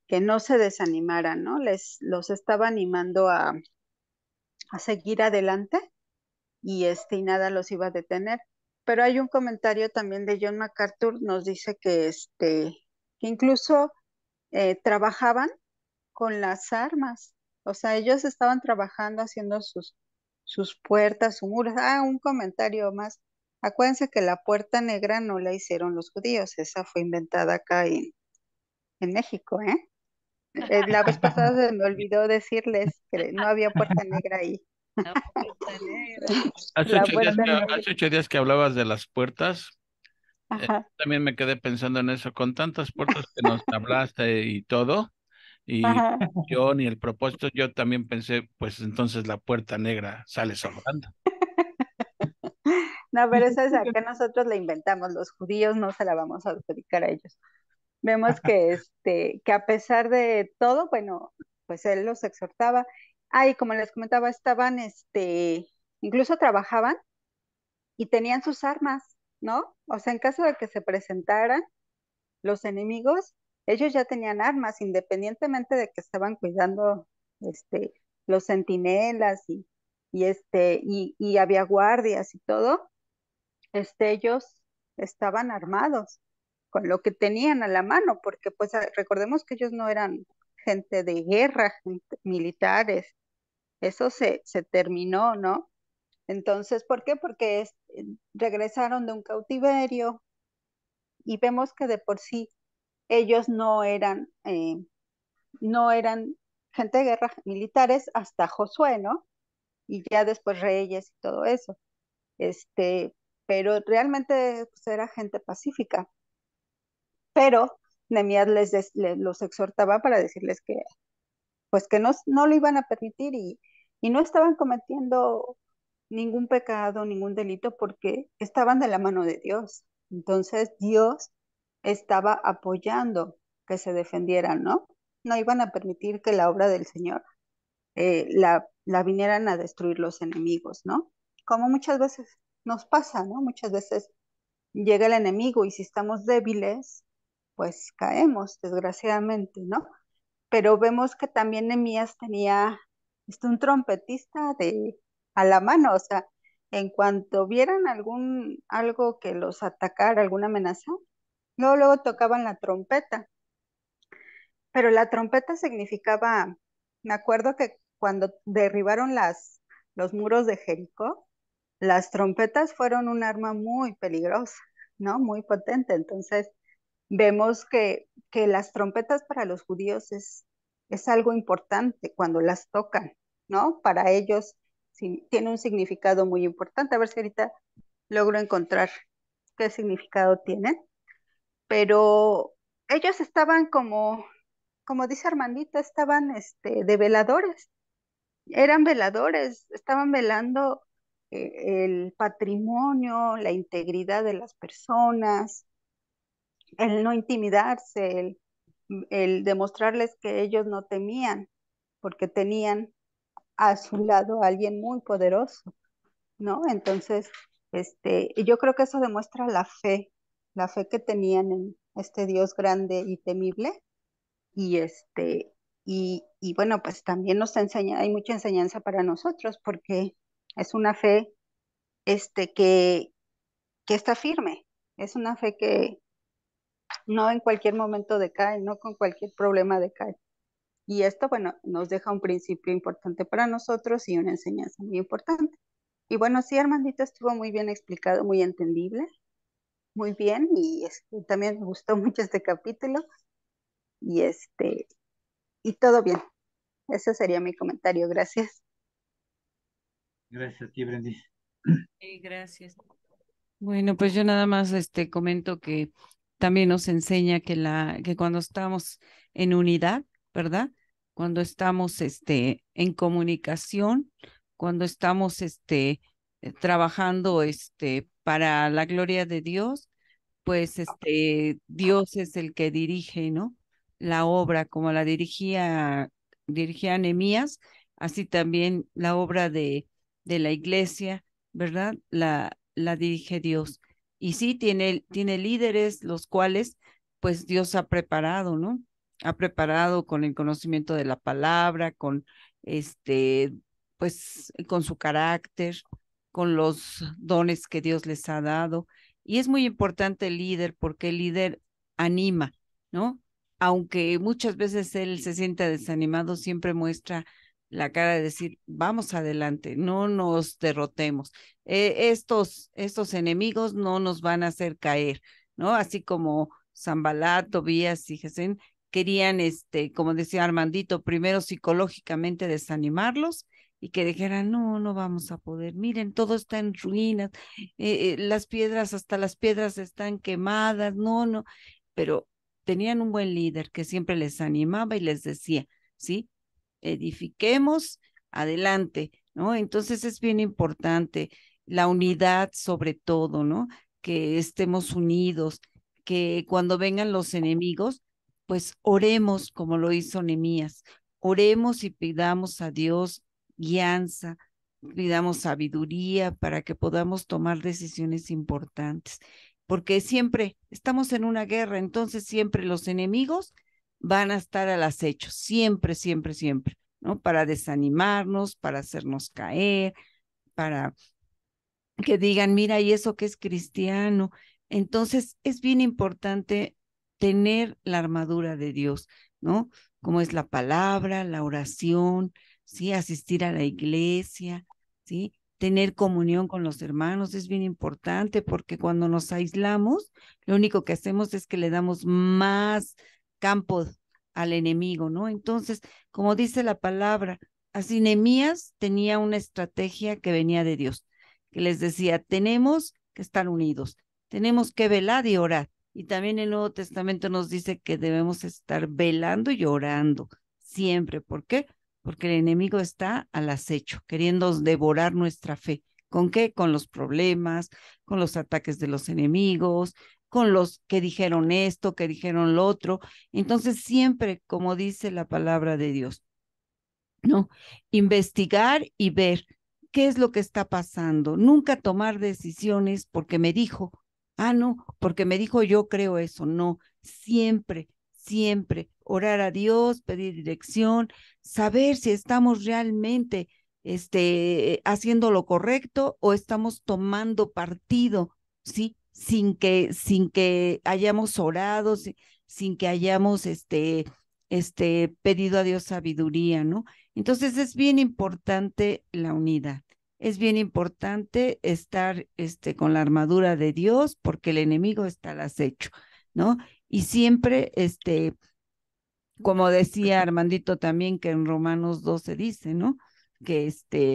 S4: que no se desanimaran, ¿no? Los estaba animando a seguir adelante y nada los iba a detener. Pero hay un comentario también de John MacArthur, nos dice que incluso trabajaban con las armas, o sea, ellos estaban trabajando haciendo sus puertas, sus muros. Ah, un comentario más. Acuérdense que la puerta negra no la hicieron los judíos, esa fue inventada acá en México, ¿eh? La vez pasada se me olvidó decirles que no había puerta negra ahí.
S2: La puerta negra.
S1: Hace
S4: La
S1: ocho días
S4: puerta
S1: que,
S4: negra.
S1: hace 8 días que hablabas de las puertas,
S4: Ajá,
S1: también me quedé pensando en eso, con tantas puertas que nos hablaste y todo, y
S4: ajá.
S1: yo ni el propósito, yo también pensé, pues entonces la puerta negra sale sobrando.
S4: No, pero esa es acá nosotros la inventamos, los judíos no se la vamos a adjudicar a ellos. Vemos que a pesar de todo, bueno, pues él los exhortaba. Ah, y como les comentaba, estaban, incluso trabajaban y tenían sus armas, ¿no? O sea, en caso de que se presentaran los enemigos, ellos ya tenían armas, independientemente de que estaban cuidando, este, los centinelas y había guardias y todo, ellos estaban armados con lo que tenían a la mano, porque pues recordemos que ellos no eran gente de guerra, militares, eso se terminó, ¿no? Entonces, ¿por qué? Porque regresaron de un cautiverio y vemos que de por sí ellos no eran gente de guerra militares hasta Josué, ¿no? Y ya después reyes y todo eso. Este, pero realmente pues, era gente pacífica. Pero Nehemías los exhortaba para decirles que, pues que no lo iban a permitir y no estaban cometiendo ningún pecado, ningún delito, porque estaban de la mano de Dios. Entonces Dios estaba apoyando que se defendieran, ¿no? No iban a permitir que la obra del Señor la vinieran a destruir los enemigos, ¿no? Como muchas veces nos pasa, ¿no? Muchas veces llega el enemigo y si estamos débiles, pues caemos, desgraciadamente, ¿no? Pero vemos que también Nehemías tenía un trompetista a la mano, o sea, en cuanto vieran algo que los atacara, alguna amenaza, luego tocaban la trompeta. Pero la trompeta significaba, me acuerdo que cuando derribaron los muros de Jericó, las trompetas fueron un arma muy peligrosa, ¿no? Muy potente. Entonces, vemos que las trompetas para los judíos es algo importante cuando las tocan, ¿no? Para ellos sí, tiene un significado muy importante. A ver si ahorita logro encontrar qué significado tienen. Pero ellos estaban como dice Armandito, estaban de veladores, eran veladores, estaban velando el patrimonio, la integridad de las personas, el no intimidarse, el demostrarles que ellos no temían, porque tenían a su lado a alguien muy poderoso, ¿no? Entonces, yo creo que eso demuestra la fe que tenían en este Dios grande y temible y y bueno, pues también nos enseña, hay mucha enseñanza para nosotros porque es una fe que está firme, es una fe que no en cualquier momento decae, no con cualquier problema decae. Y esto, bueno, nos deja un principio importante para nosotros y una enseñanza muy importante. Y bueno, sí, Armandito estuvo muy bien explicado, muy entendible, muy bien, y también me gustó mucho este capítulo, y y todo bien. Ese sería mi comentario. Gracias.
S3: Gracias a ti, Brendis.
S2: Gracias. Bueno, pues yo nada más comento que también nos enseña que cuando estamos en unidad, ¿verdad? Cuando estamos en comunicación, cuando estamos trabajando para la gloria de Dios, pues Dios es el que dirige, ¿no? La obra, como la dirigía Nehemías, así también la obra de la iglesia, ¿verdad? La dirige Dios. Y sí, tiene líderes, los cuales, pues Dios ha preparado, ¿no? Ha preparado con el conocimiento de la palabra, con pues, con su carácter, con los dones que Dios les ha dado. Y es muy importante el líder porque el líder anima, ¿no? Aunque muchas veces él se sienta desanimado, siempre muestra la cara de decir, vamos adelante, no nos derrotemos. Estos enemigos no nos van a hacer caer, ¿no? Así como Zambalat, Tobías y Gesén querían, como decía Armandito, primero psicológicamente desanimarlos y que dijeran, no, no vamos a poder, miren, todo está en ruinas, las piedras, hasta las piedras están quemadas, no, no, pero tenían un buen líder que siempre les animaba y les decía, ¿sí? Edifiquemos adelante, ¿no? Entonces es bien importante la unidad sobre todo, ¿no? Que estemos unidos, que cuando vengan los enemigos, pues oremos como lo hizo Nehemías, oremos y pidamos a Dios guianza, pidamos sabiduría para que podamos tomar decisiones importantes, porque siempre estamos en una guerra, entonces siempre los enemigos van a estar al acecho, siempre, siempre, siempre, ¿no? Para desanimarnos, para hacernos caer, para que digan, mira, ¿y eso que es cristiano? Entonces es bien importante tener la armadura de Dios, ¿no? Como es la palabra, la oración, ¿sí? Asistir a la iglesia, ¿sí? tener comunión con los hermanos, es bien importante porque cuando nos aislamos, lo único que hacemos es que le damos más campo al enemigo, ¿no? Entonces, como dice la palabra, así Nehemías tenía una estrategia que venía de Dios, que les decía, tenemos que estar unidos, tenemos que velar y orar. Y también el Nuevo Testamento nos dice que debemos estar velando y orando siempre. ¿Por qué? Porque el enemigo está al acecho, queriendo devorar nuestra fe. ¿Con qué? Con los problemas, con los ataques de los enemigos, con los que dijeron esto, que dijeron lo otro. Entonces, siempre, como dice la palabra de Dios, ¿no? Investigar y ver qué es lo que está pasando. Nunca tomar decisiones porque me dijo, no, porque me dijo yo creo eso. No, siempre, siempre orar a Dios, pedir dirección, saber si estamos realmente haciendo lo correcto o estamos tomando partido, ¿sí? Sin que hayamos orado, sin que hayamos pedido a Dios sabiduría, ¿no? Entonces es bien importante la unidad. Es bien importante estar con la armadura de Dios porque el enemigo está al acecho, ¿no? Y siempre, como decía Armandito también, que en Romanos 12 dice, ¿no? Que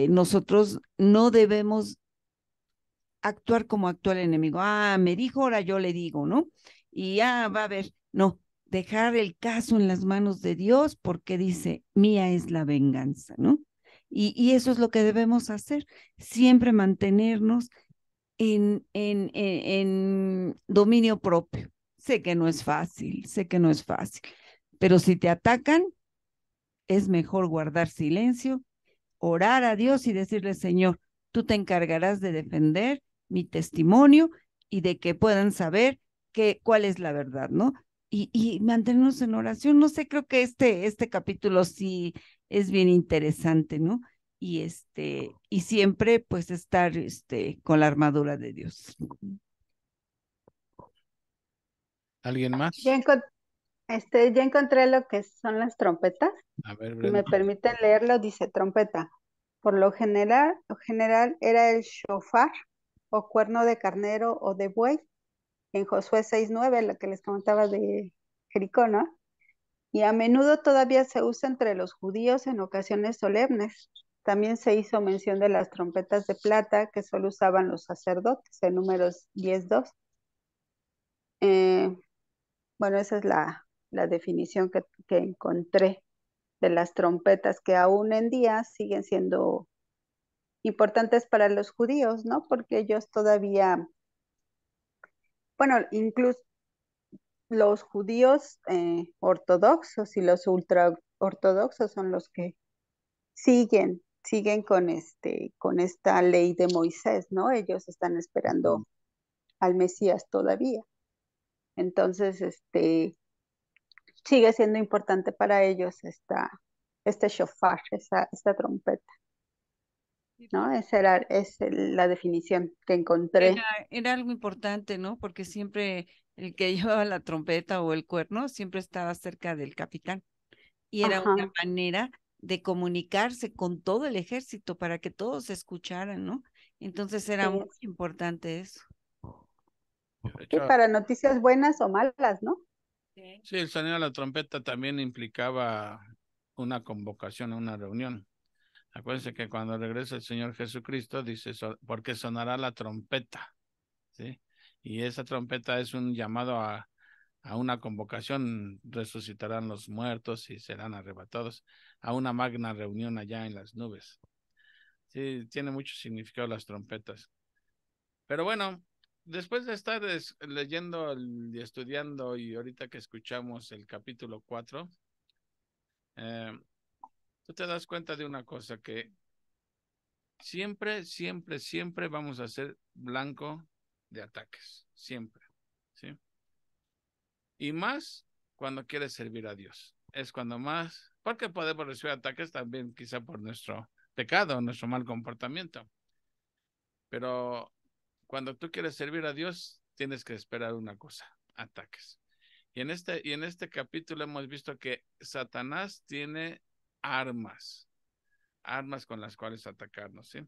S2: nosotros no debemos actuar como actúa el enemigo. Me dijo, ahora yo le digo, ¿no? Y va a ver, no, dejar el caso en las manos de Dios porque dice, mía es la venganza, ¿no? Y eso es lo que debemos hacer, siempre mantenernos en dominio propio. Sé que no es fácil, sé que no es fácil, pero si te atacan, es mejor guardar silencio, orar a Dios y decirle, Señor, tú te encargarás de defender mi testimonio y de que puedan saber cuál es la verdad, ¿no? Y mantenernos en oración. No sé, creo que este capítulo sí es bien interesante, ¿no? Y siempre pues estar con la armadura de Dios.
S1: ¿Alguien
S4: Ya,
S1: más?
S4: ya encontré lo que son las trompetas.
S1: A ver,
S4: Si
S1: Brenda.
S4: me permiten leerlo, dice trompeta. Por lo general era el shofar o cuerno de carnero o de buey. En Josué 6:9, lo que les comentaba de Jericó, ¿no? Y a menudo todavía se usa entre los judíos en ocasiones solemnes. También se hizo mención de las trompetas de plata que solo usaban los sacerdotes en Números 10:2. Eh, bueno, esa es la definición que encontré de las trompetas que aún en día siguen siendo importantes para los judíos, ¿no? Porque ellos todavía, bueno, incluso los judíos ortodoxos y los ultra ortodoxos son los que siguen con esta ley de Moisés, ¿no? Ellos están esperando al Mesías todavía. Entonces, sigue siendo importante para ellos este shofar, esta trompeta, ¿no? La definición que
S2: Era,
S4: encontré.
S2: era algo importante, ¿no? Porque siempre el que llevaba la trompeta o el cuerno siempre estaba cerca del capitán. Y era una
S4: Ajá,
S2: manera de comunicarse con todo el ejército para que todos escucharan, ¿no? Entonces era muy
S4: sí.
S2: importante eso.
S1: De
S4: Sí,
S1: hecho,
S4: para noticias buenas o malas, ¿no?
S2: Sí.
S1: sí, el sonido de la trompeta también implicaba una convocación a una reunión. Acuérdense que cuando regresa el Señor Jesucristo, dice, porque sonará la trompeta, ¿sí? Y esa trompeta es un llamado a una convocación, resucitarán los muertos y serán arrebatados a una magna reunión allá en las nubes. Sí, tiene mucho significado las trompetas. Pero bueno, después de estar leyendo y estudiando y ahorita que escuchamos el capítulo 4, eh, tú te das cuenta de una cosa, que siempre, siempre, siempre vamos a ser blanco de ataques, siempre, ¿sí? Y más cuando quieres servir a Dios. Es cuando más, porque podemos recibir ataques también quizá por nuestro pecado, nuestro mal comportamiento. Pero cuando tú quieres servir a Dios, tienes que esperar una cosa, ataques. Y en este capítulo hemos visto que Satanás tiene armas con las cuales atacarnos, ¿sí?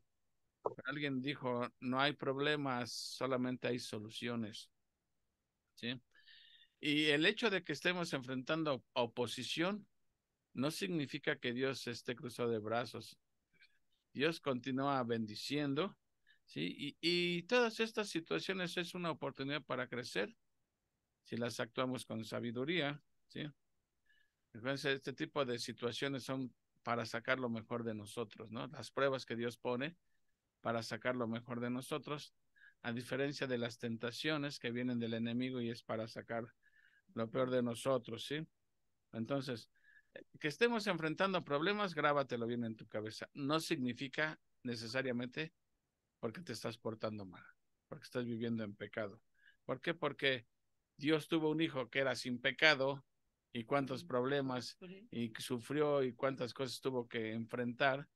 S1: Alguien dijo, no hay problemas, solamente hay soluciones, ¿sí? Y el hecho de que estemos enfrentando oposición no significa que Dios esté cruzado de brazos. Dios continúa bendiciendo, ¿sí? Y todas estas situaciones es una oportunidad para crecer si las actuamos con sabiduría, ¿sí? Entonces, este tipo de situaciones son para sacar lo mejor de nosotros, ¿no? Las pruebas que Dios pone para sacar lo mejor de nosotros, a diferencia de las tentaciones que vienen del enemigo y es para sacar lo peor de nosotros, ¿sí? Entonces, que estemos enfrentando problemas, grábatelo bien en tu cabeza. No significa necesariamente porque te estás portando mal, porque estás viviendo en pecado. ¿Por qué? Porque Dios tuvo un hijo que era sin pecado y cuántos problemas y sufrió y cuántas cosas tuvo que enfrentar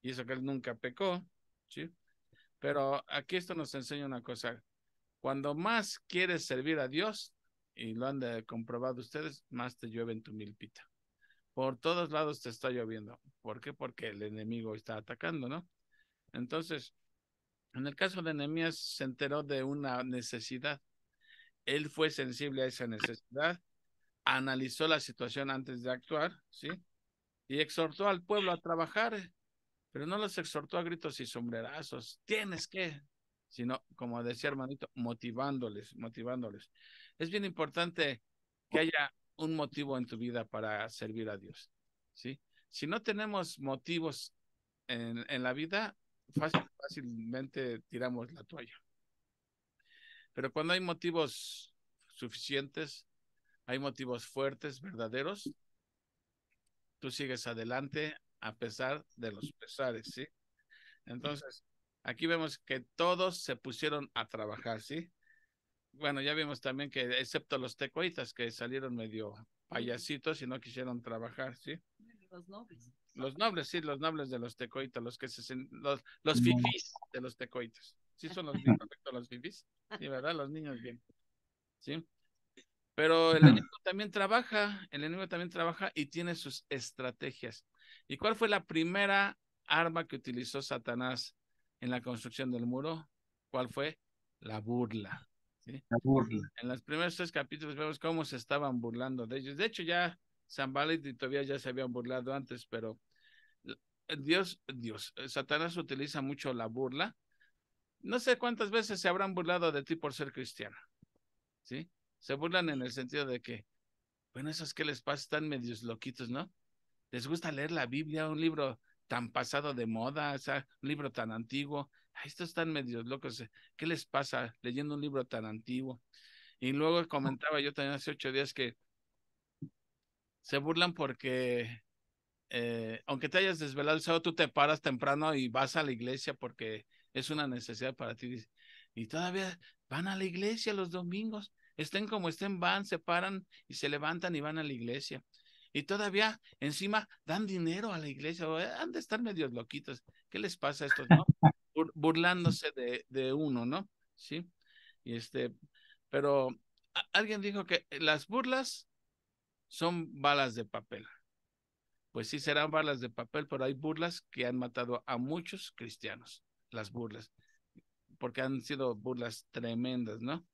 S1: y eso que él nunca pecó, ¿sí? Pero aquí esto nos enseña una cosa. Cuando más quieres servir a Dios, y lo han comprobado ustedes, más te llueve en tu milpita. Por todos lados te está lloviendo. ¿Por qué? Porque el enemigo está atacando, ¿no? Entonces, en el caso de Nehemías, se enteró de una necesidad. Él fue sensible a esa necesidad, analizó la situación antes de actuar, ¿sí? Y exhortó al pueblo a trabajar, pero no los exhortó a gritos y sombrerazos. Tienes que, sino, como decía hermanito, motivándoles, motivándoles. Es bien importante que haya un motivo en tu vida para servir a Dios, ¿sí? Si no tenemos motivos en la vida, fácilmente tiramos la toalla. Pero cuando hay motivos suficientes, hay motivos fuertes, verdaderos, tú sigues adelante a pesar de los pesares, ¿sí? Entonces, aquí vemos que todos se pusieron a trabajar, ¿sí? Bueno, ya vimos también que, excepto los tecoitas, que salieron medio payasitos y no quisieron trabajar, ¿sí?
S2: Los nobles.
S1: Los nobles, sí, los nobles de los tecoitas, los que los fifís de los tecoitas. ¿Sí son los bien correctos los fifís? Sí, ¿verdad? Los niños bien, ¿sí? Pero el enemigo también trabaja y tiene sus estrategias. ¿Y cuál fue la primera arma que utilizó Satanás en la construcción del muro? ¿Cuál fue? La burla, ¿sí?
S3: La burla.
S1: En los primeros 3 capítulos vemos cómo se estaban burlando de ellos. De hecho, ya Sanballat y Tobías ya se habían burlado antes, pero Satanás utiliza mucho la burla. No sé cuántas veces se habrán burlado de ti por ser cristiano, ¿sí? Se burlan en el sentido de que, bueno, esos que les pasa están medios loquitos, ¿no? Les gusta leer la Biblia, un libro tan pasado de moda, o sea, un libro tan antiguo. Ay, estos están medios locos. ¿Qué les pasa leyendo un libro tan antiguo? Y luego comentaba yo también hace 8 días que se burlan porque, aunque te hayas desvelado el sábado, tú te paras temprano y vas a la iglesia porque es una necesidad para ti. Y todavía van a la iglesia los domingos. Estén como estén, van, se paran y se levantan y van a la iglesia. Y todavía encima dan dinero a la iglesia. Han de estar medios loquitos. ¿Qué les pasa a estos, no? Burlándose de uno, ¿no? Sí. Y pero alguien dijo que las burlas son balas de papel. Pues sí serán balas de papel, pero hay burlas que han matado a muchos cristianos, las burlas, porque han sido burlas tremendas, ¿no?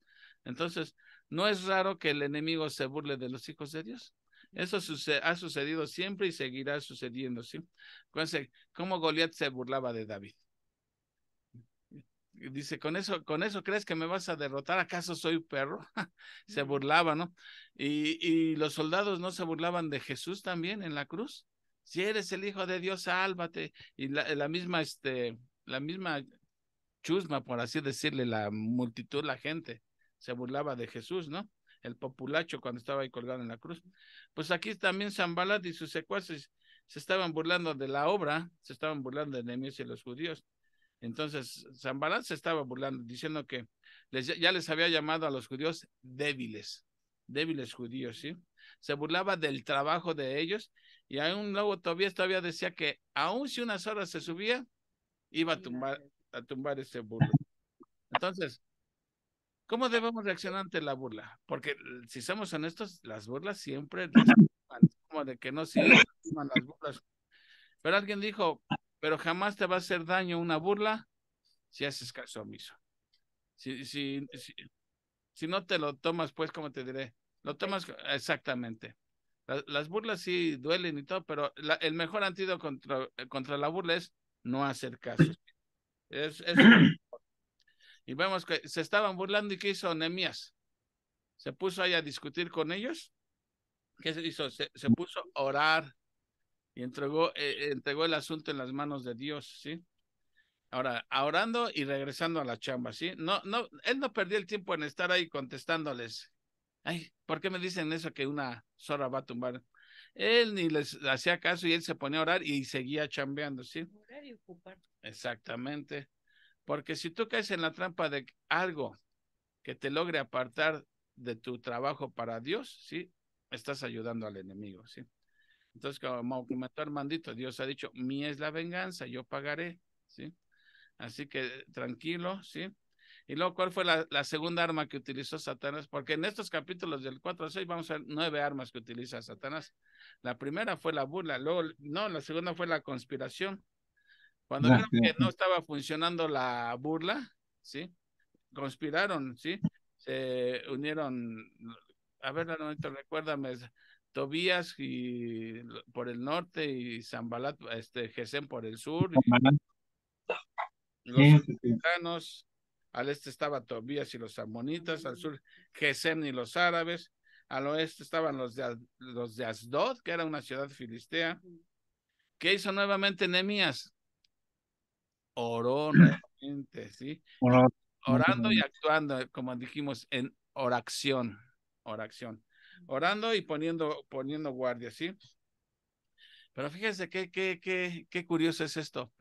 S1: Entonces, no es raro que el enemigo se burle de los hijos de Dios. Eso ha sucedido siempre y seguirá sucediendo, ¿sí? Acuérdense cómo Goliat se burlaba de David. Dice, ¿con eso crees que me vas a derrotar? ¿Acaso soy perro? Se burlaba, ¿no? Y los soldados no se burlaban de Jesús también en la cruz. Si eres el Hijo de Dios, sálvate. Y la misma chusma, por así decirle, la multitud, la gente, se burlaba de Jesús, ¿no? El populacho cuando estaba ahí colgado en la cruz. Pues aquí también Sanballat y sus secuaces se estaban burlando de la obra, se estaban burlando de Nehemías y los judíos. Entonces, Sanballat se estaba burlando, diciendo que ya les había llamado a los judíos débiles judíos, ¿sí? Se burlaba del trabajo de ellos y aún luego todavía decía que aún si unas horas se subía, iba a tumbar ese burlo. Entonces, ¿cómo debemos reaccionar ante la burla? Porque si somos honestos, las burlas siempre como de que no sirven las burlas. Pero alguien dijo, pero jamás te va a hacer daño una burla si haces caso omiso. Si no te lo tomas, pues, ¿cómo te diré? Lo tomas exactamente. Las burlas sí duelen y todo, pero el mejor antídoto contra la burla es no hacer caso. Y vemos que se estaban burlando, y ¿qué hizo Nehemías? Se puso ahí a discutir con ellos. ¿Qué se hizo? Se puso a orar y entregó el asunto en las manos de Dios, ¿sí? Ahora, orando y regresando a la chamba, ¿sí? Él no perdió el tiempo en estar ahí contestándoles. Ay, ¿por qué me dicen eso que una zorra va a tumbar? Él ni les hacía caso y él se ponía a orar y seguía chambeando, ¿sí?
S2: Orar y ocupar.
S1: Exactamente. Porque si tú caes en la trampa de algo que te logre apartar de tu trabajo para Dios, ¿sí? Estás ayudando al enemigo, ¿sí? Entonces, como comentó Armandito, Dios ha dicho, mía es la venganza, yo pagaré, ¿sí? Así que tranquilo, ¿sí? Y luego, ¿cuál fue la segunda arma que utilizó Satanás? Porque en estos capítulos del 4 al 6 vamos a ver 9 armas que utiliza Satanás. La primera fue la burla, luego, no, la segunda fue la conspiración. Cuando vieron que no estaba funcionando la burla, ¿sí? Conspiraron, ¿sí? Se unieron, a ver, recuérdame, Tobías y por el norte y Zambalat, Gesem por el sur, y los americanos, al este estaba Tobías y los amonitas, al sur Gesem y los árabes, al oeste estaban los de Asdod, que era una ciudad filistea. ¿Qué hizo nuevamente Nehemías? Oró nuevamente, ¿sí? Orando y actuando, como dijimos, en oración, orando y poniendo guardia, ¿sí? Pero fíjense qué curioso es esto.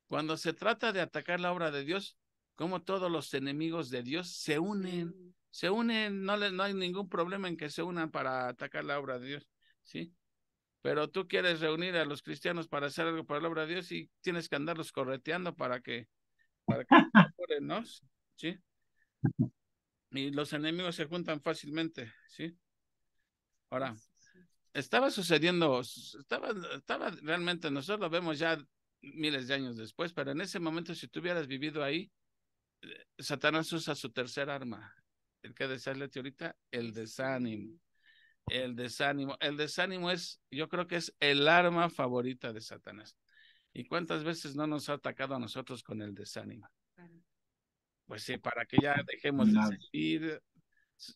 S1: Cuando se trata de atacar la obra de Dios, como todos los enemigos de Dios se unen, no hay ningún problema en que se unan para atacar la obra de Dios, ¿sí? Pero tú quieres reunir a los cristianos para hacer algo para la obra de Dios y tienes que andarlos correteando para que ¿no? ¿Sí? Y los enemigos se juntan fácilmente, ¿sí? Ahora, estaba realmente, nosotros lo vemos ya miles de años después, pero en ese momento, si tú hubieras vivido ahí, Satanás usa su tercer arma. El que decirle ahorita, el desánimo. El desánimo es, yo creo que es el arma favorita de Satanás. ¿Y cuántas veces no nos ha atacado a nosotros con el desánimo? Pues sí, para que ya dejemos de seguir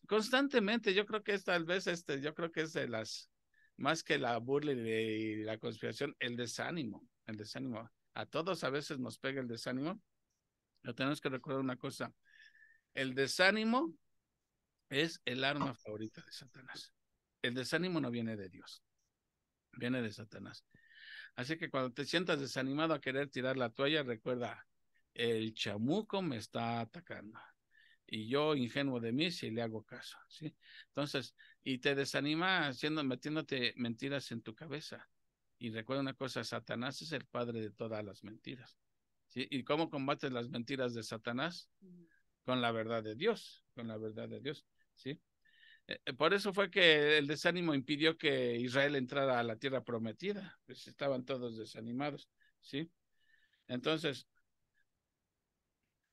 S1: constantemente. Yo creo que es tal vez yo creo que es de las, más que la burla y la conspiración, el desánimo. A todos a veces nos pega el desánimo, pero tenemos que recordar una cosa: el desánimo es el arma favorita de Satanás. El desánimo no viene de Dios, viene de Satanás. Así que cuando te sientas desanimado a querer tirar la toalla, recuerda, el chamuco me está atacando. Y yo, ingenuo de mí, si le hago caso, ¿sí? Entonces, y te desanima metiéndote mentiras en tu cabeza. Y recuerda una cosa, Satanás es el padre de todas las mentiras, ¿sí? ¿Y cómo combates las mentiras de Satanás? Con la verdad de Dios, ¿sí? Por eso fue que el desánimo impidió que Israel entrara a la tierra prometida, pues estaban todos desanimados, ¿sí? Entonces,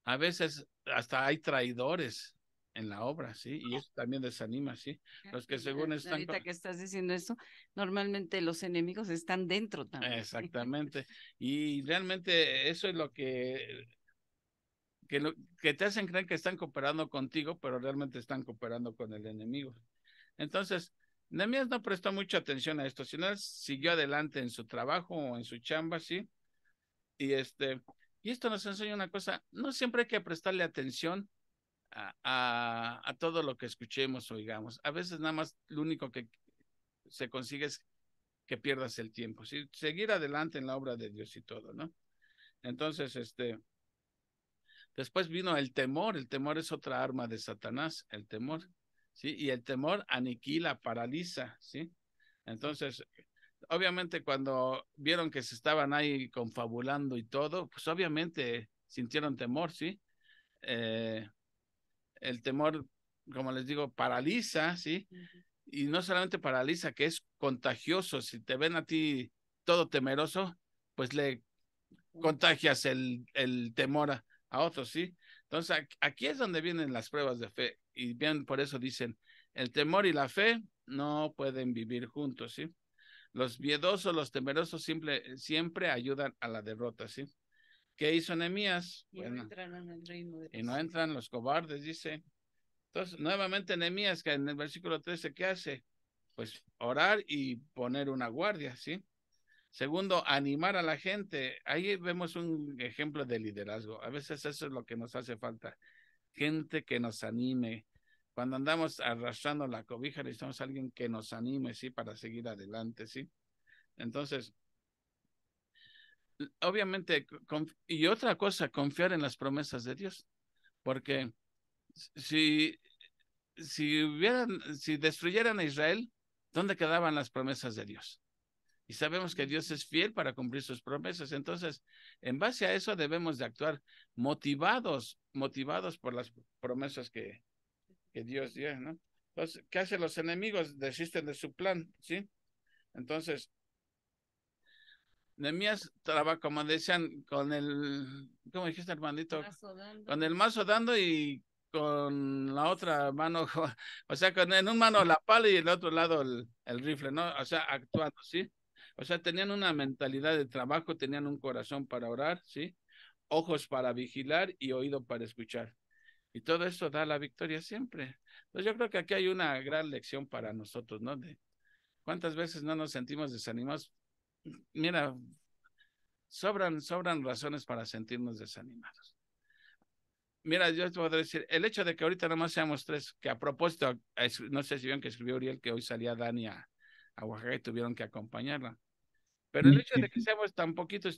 S1: a veces hasta hay traidores en la obra, ¿sí? Y eso también desanima, ¿sí? Los que según están...
S2: Ahorita que estás diciendo esto, normalmente los enemigos están dentro también.
S1: Exactamente. Y realmente eso es lo que te hacen creer que están cooperando contigo, pero realmente están cooperando con el enemigo. Entonces, Nehemías no prestó mucha atención a esto, sino él siguió adelante en su trabajo o en su chamba, ¿sí? Y esto nos enseña una cosa: no siempre hay que prestarle atención a todo lo que escuchemos o oigamos. A veces nada más lo único que se consigue es que pierdas el tiempo, ¿sí? Seguir adelante en la obra de Dios y todo, ¿no? Entonces, después vino el temor es otra arma de Satanás, el temor, ¿sí? Y el temor aniquila, paraliza, ¿sí? Entonces, obviamente cuando vieron que se estaban ahí confabulando y todo, pues obviamente sintieron temor, ¿sí? El temor, como les digo, paraliza, ¿sí? Y no solamente paraliza, que es contagioso. Si te ven a ti todo temeroso, pues le contagias el temor a otros, ¿sí? Entonces, aquí es donde vienen las pruebas de fe. Y bien, por eso dicen, el temor y la fe no pueden vivir juntos, ¿sí? Los miedosos, los temerosos siempre ayudan a la derrota, ¿sí? ¿Qué hizo Nehemías?
S2: Y no entrarán al reino de
S1: y no entran los cobardes, dice. Entonces, nuevamente Nehemías, que en el versículo 13, ¿qué hace? Pues orar y poner una guardia, ¿sí? Segundo, animar a la gente. Ahí vemos un ejemplo de liderazgo. A veces eso es lo que nos hace falta. Gente que nos anime. Cuando andamos arrastrando la cobija, necesitamos a alguien que nos anime, ¿sí? Para seguir adelante, ¿sí? Entonces, obviamente, y otra cosa, confiar en las promesas de Dios. Porque si, si destruyeran a Israel, ¿dónde quedaban las promesas de Dios? Y sabemos que Dios es fiel para cumplir sus promesas. Entonces, en base a eso debemos de actuar motivados por las promesas que Dios dio, ¿no? Entonces, ¿qué hacen los enemigos? Desisten de su plan, ¿sí? Entonces, Nehemías trabaja, como decían, con el, ¿cómo dijiste, hermanito? Con el mazo dando y con la otra mano, o sea, en un mano la pala y en el otro lado el rifle, ¿no? O sea, actuando, ¿sí? O sea, tenían una mentalidad de trabajo, tenían un corazón para orar, ¿sí? Ojos para vigilar y oído para escuchar. Y todo eso da la victoria siempre. Entonces yo creo que aquí hay una gran lección para nosotros, ¿no? De cuántas veces no nos sentimos desanimados. Mira, sobran razones para sentirnos desanimados. Mira, yo te voy a decir, el hecho de que ahorita nomás seamos tres, que a propósito, no sé si vieron que escribió Uriel que hoy salía Dani a Oaxaca y tuvieron que acompañarla. Pero el
S3: Sí,
S1: hecho
S3: sí,
S1: de que
S3: sí.
S1: seamos tan poquitos,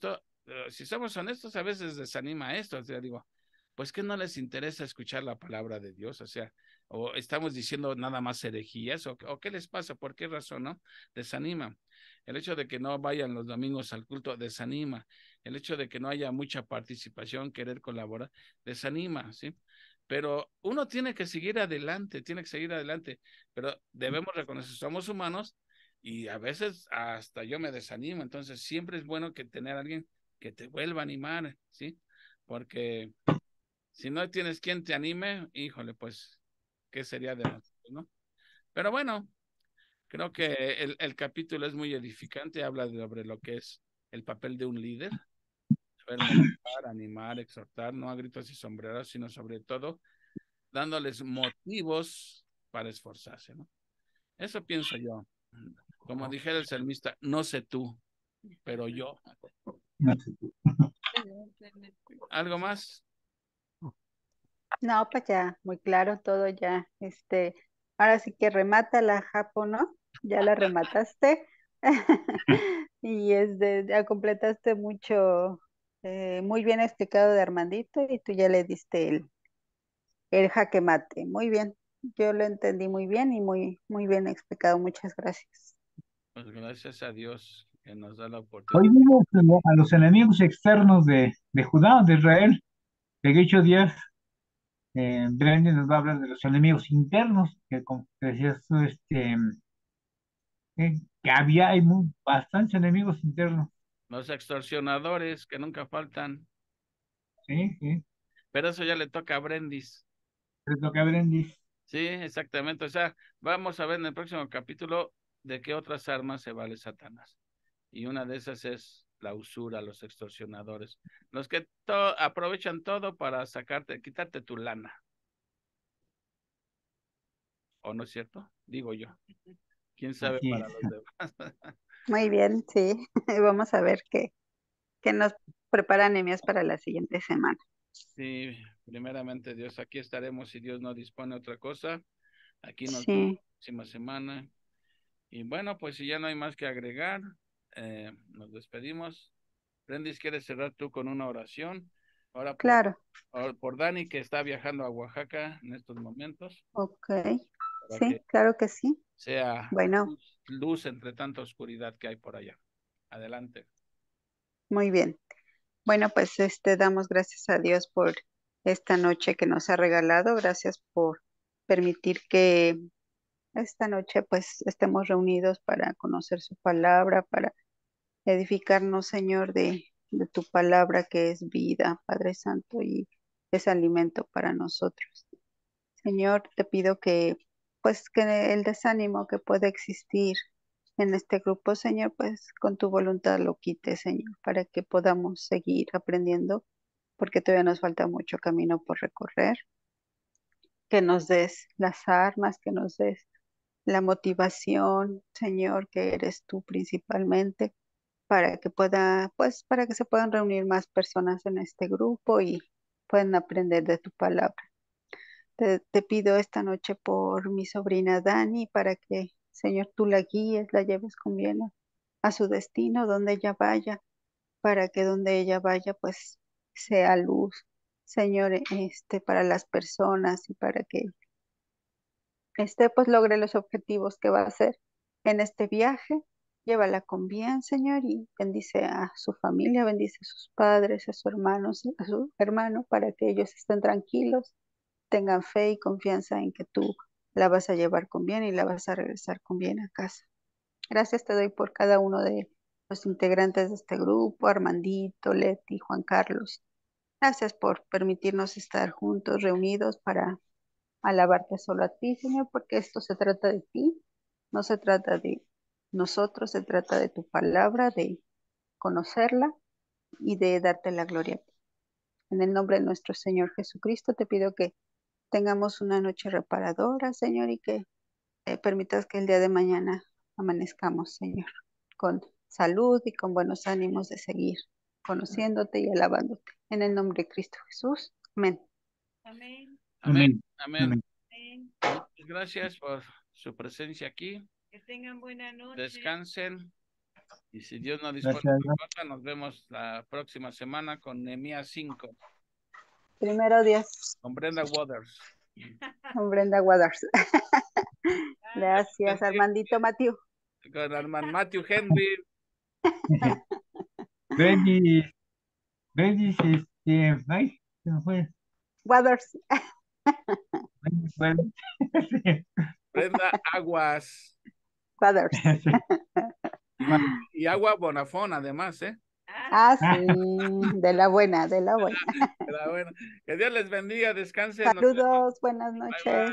S1: si somos honestos, a veces desanima esto. O sea, digo, pues que no les interesa escuchar la palabra de Dios, o sea, o estamos diciendo nada más herejías, o qué les pasa, por qué razón, ¿no? Desanima. El hecho de que no vayan los domingos al culto desanima. El hecho de que no haya mucha participación, querer colaborar, desanima, ¿sí? Pero uno tiene que seguir adelante, pero debemos reconocer, somos humanos y a veces hasta yo me desanimo, entonces siempre es bueno que tener a alguien que te vuelva a animar, ¿sí? Porque si no tienes quien te anime, híjole, pues, ¿qué sería de nosotros, no? Pero bueno, creo que el capítulo es muy edificante, habla sobre lo que es el papel de un líder, saber motivar, animar, exhortar, no a gritos y sombreros, sino sobre todo dándoles motivos para esforzarse, ¿no? Eso pienso yo. Como dijera el salmista, no sé tú, pero yo.
S3: No sé.
S1: ¿Algo más?
S4: No, pues ya, muy claro todo ya. Ahora sí que remata la Japo, ¿no? Ya la remataste. Y ya completaste mucho, muy bien explicado de Armandito y tú ya le diste el jaque mate. Muy bien. Yo lo entendí muy bien y muy bien explicado. Muchas gracias.
S1: Pues gracias a Dios que nos da la
S3: Hoy
S1: oportunidad.
S3: vimos a los enemigos externos de Judá, de Israel. De hecho, Díaz, Brendan nos va a hablar de los enemigos internos, que como decías tú, que hay bastantes enemigos internos.
S1: Los extorsionadores que nunca faltan,
S3: Sí, sí.
S1: pero eso ya le toca a Brendis.
S3: Es lo que Brendan.
S1: Sí, exactamente. O sea, vamos a ver en el próximo capítulo de qué otras armas se vale Satanás. Y una de esas es la usura, los extorsionadores, los que aprovechan todo para quitarte tu lana. ¿O no es cierto? Digo yo. ¿Quién sabe
S3: Así
S1: para
S3: es.
S1: los demás?
S4: Muy bien, sí. Vamos a ver qué nos prepara Nehemías para la siguiente semana.
S1: Sí, primeramente Dios, aquí estaremos si Dios no dispone otra cosa. Aquí nos vemos
S4: Sí,
S1: la próxima semana. Y bueno, pues si ya no hay más que agregar, nos despedimos. Brendis, ¿quieres cerrar tú con una oración? Ahora
S4: claro.
S1: por Dani, que está viajando a Oaxaca en estos momentos,
S4: Ok.
S1: para
S4: Sí,
S1: que
S4: claro que sí.
S1: sea
S4: Bueno,
S1: luz entre tanta oscuridad que hay por allá. Adelante.
S4: muy bien. Bueno, pues damos gracias a Dios por esta noche que nos ha regalado. Gracias por permitir que esta noche pues estemos reunidos para conocer su palabra, para edificarnos, Señor, de tu palabra que es vida, Padre Santo. Y es alimento para nosotros. Señor, te pido que, pues, que el desánimo que puede existir en este grupo, Señor, pues con tu voluntad lo quite, Señor, para que podamos seguir aprendiendo, porque todavía nos falta mucho camino por recorrer. Que nos des las armas, que nos des la motivación, Señor, que eres tú principalmente, para que pueda, pues, para que se puedan reunir más personas en este grupo y puedan aprender de tu palabra. Te pido esta noche por mi sobrina Dani, para que, Señor, tú la guíes, la lleves con bien a su destino, donde ella vaya, para que donde ella vaya, pues, sea luz, Señor, para las personas y para que pues logre los objetivos que va a hacer en este viaje. Llévala con bien, Señor, y bendice a su familia, bendice a sus padres, a su hermano, para que ellos estén tranquilos, tengan fe y confianza en que tú la vas a llevar con bien y la vas a regresar con bien a casa. Gracias te doy por cada uno de los integrantes de este grupo, Armandito, Leti, Juan Carlos. Gracias por permitirnos estar juntos, reunidos para alabarte solo a ti, Señor, porque esto se trata de ti, no se trata de nosotros, se trata de tu palabra, de conocerla y de darte la gloria a ti. En el nombre de nuestro Señor Jesucristo te pido que tengamos una noche reparadora, Señor, y que permitas que el día de mañana amanezcamos, Señor, con salud y con buenos ánimos de seguir conociéndote y alabándote. En el nombre de Cristo Jesús. Amén.
S2: Amén.
S1: Amén.
S3: Amén.
S1: Amén.
S2: Amén.
S1: Muchas gracias por su presencia aquí.
S2: Que tengan buena noche.
S1: Descansen. Y si Dios nos dispone
S3: Gracias.
S1: otra cosa, nos vemos la próxima semana con Nehemías 5,
S4: Primero Dios,
S1: con Brenda Waters.
S4: con Brenda Waters. Gracias, Armandito Matthew.
S1: Con Armand Matthew Henry.
S3: Bendy, ay, se me fue.
S4: Waters.
S3: Bueno, sí.
S1: Brenda Aguas.
S4: Waters.
S3: Sí.
S1: Y Agua Bonafón, además, ¿eh?
S4: Ah, sí, de la buena, de la buena.
S1: Pero bueno, que Dios les bendiga, descansen. Nos vemos.
S4: Saludos, buenas
S1: Bye,
S4: noches.
S1: bye.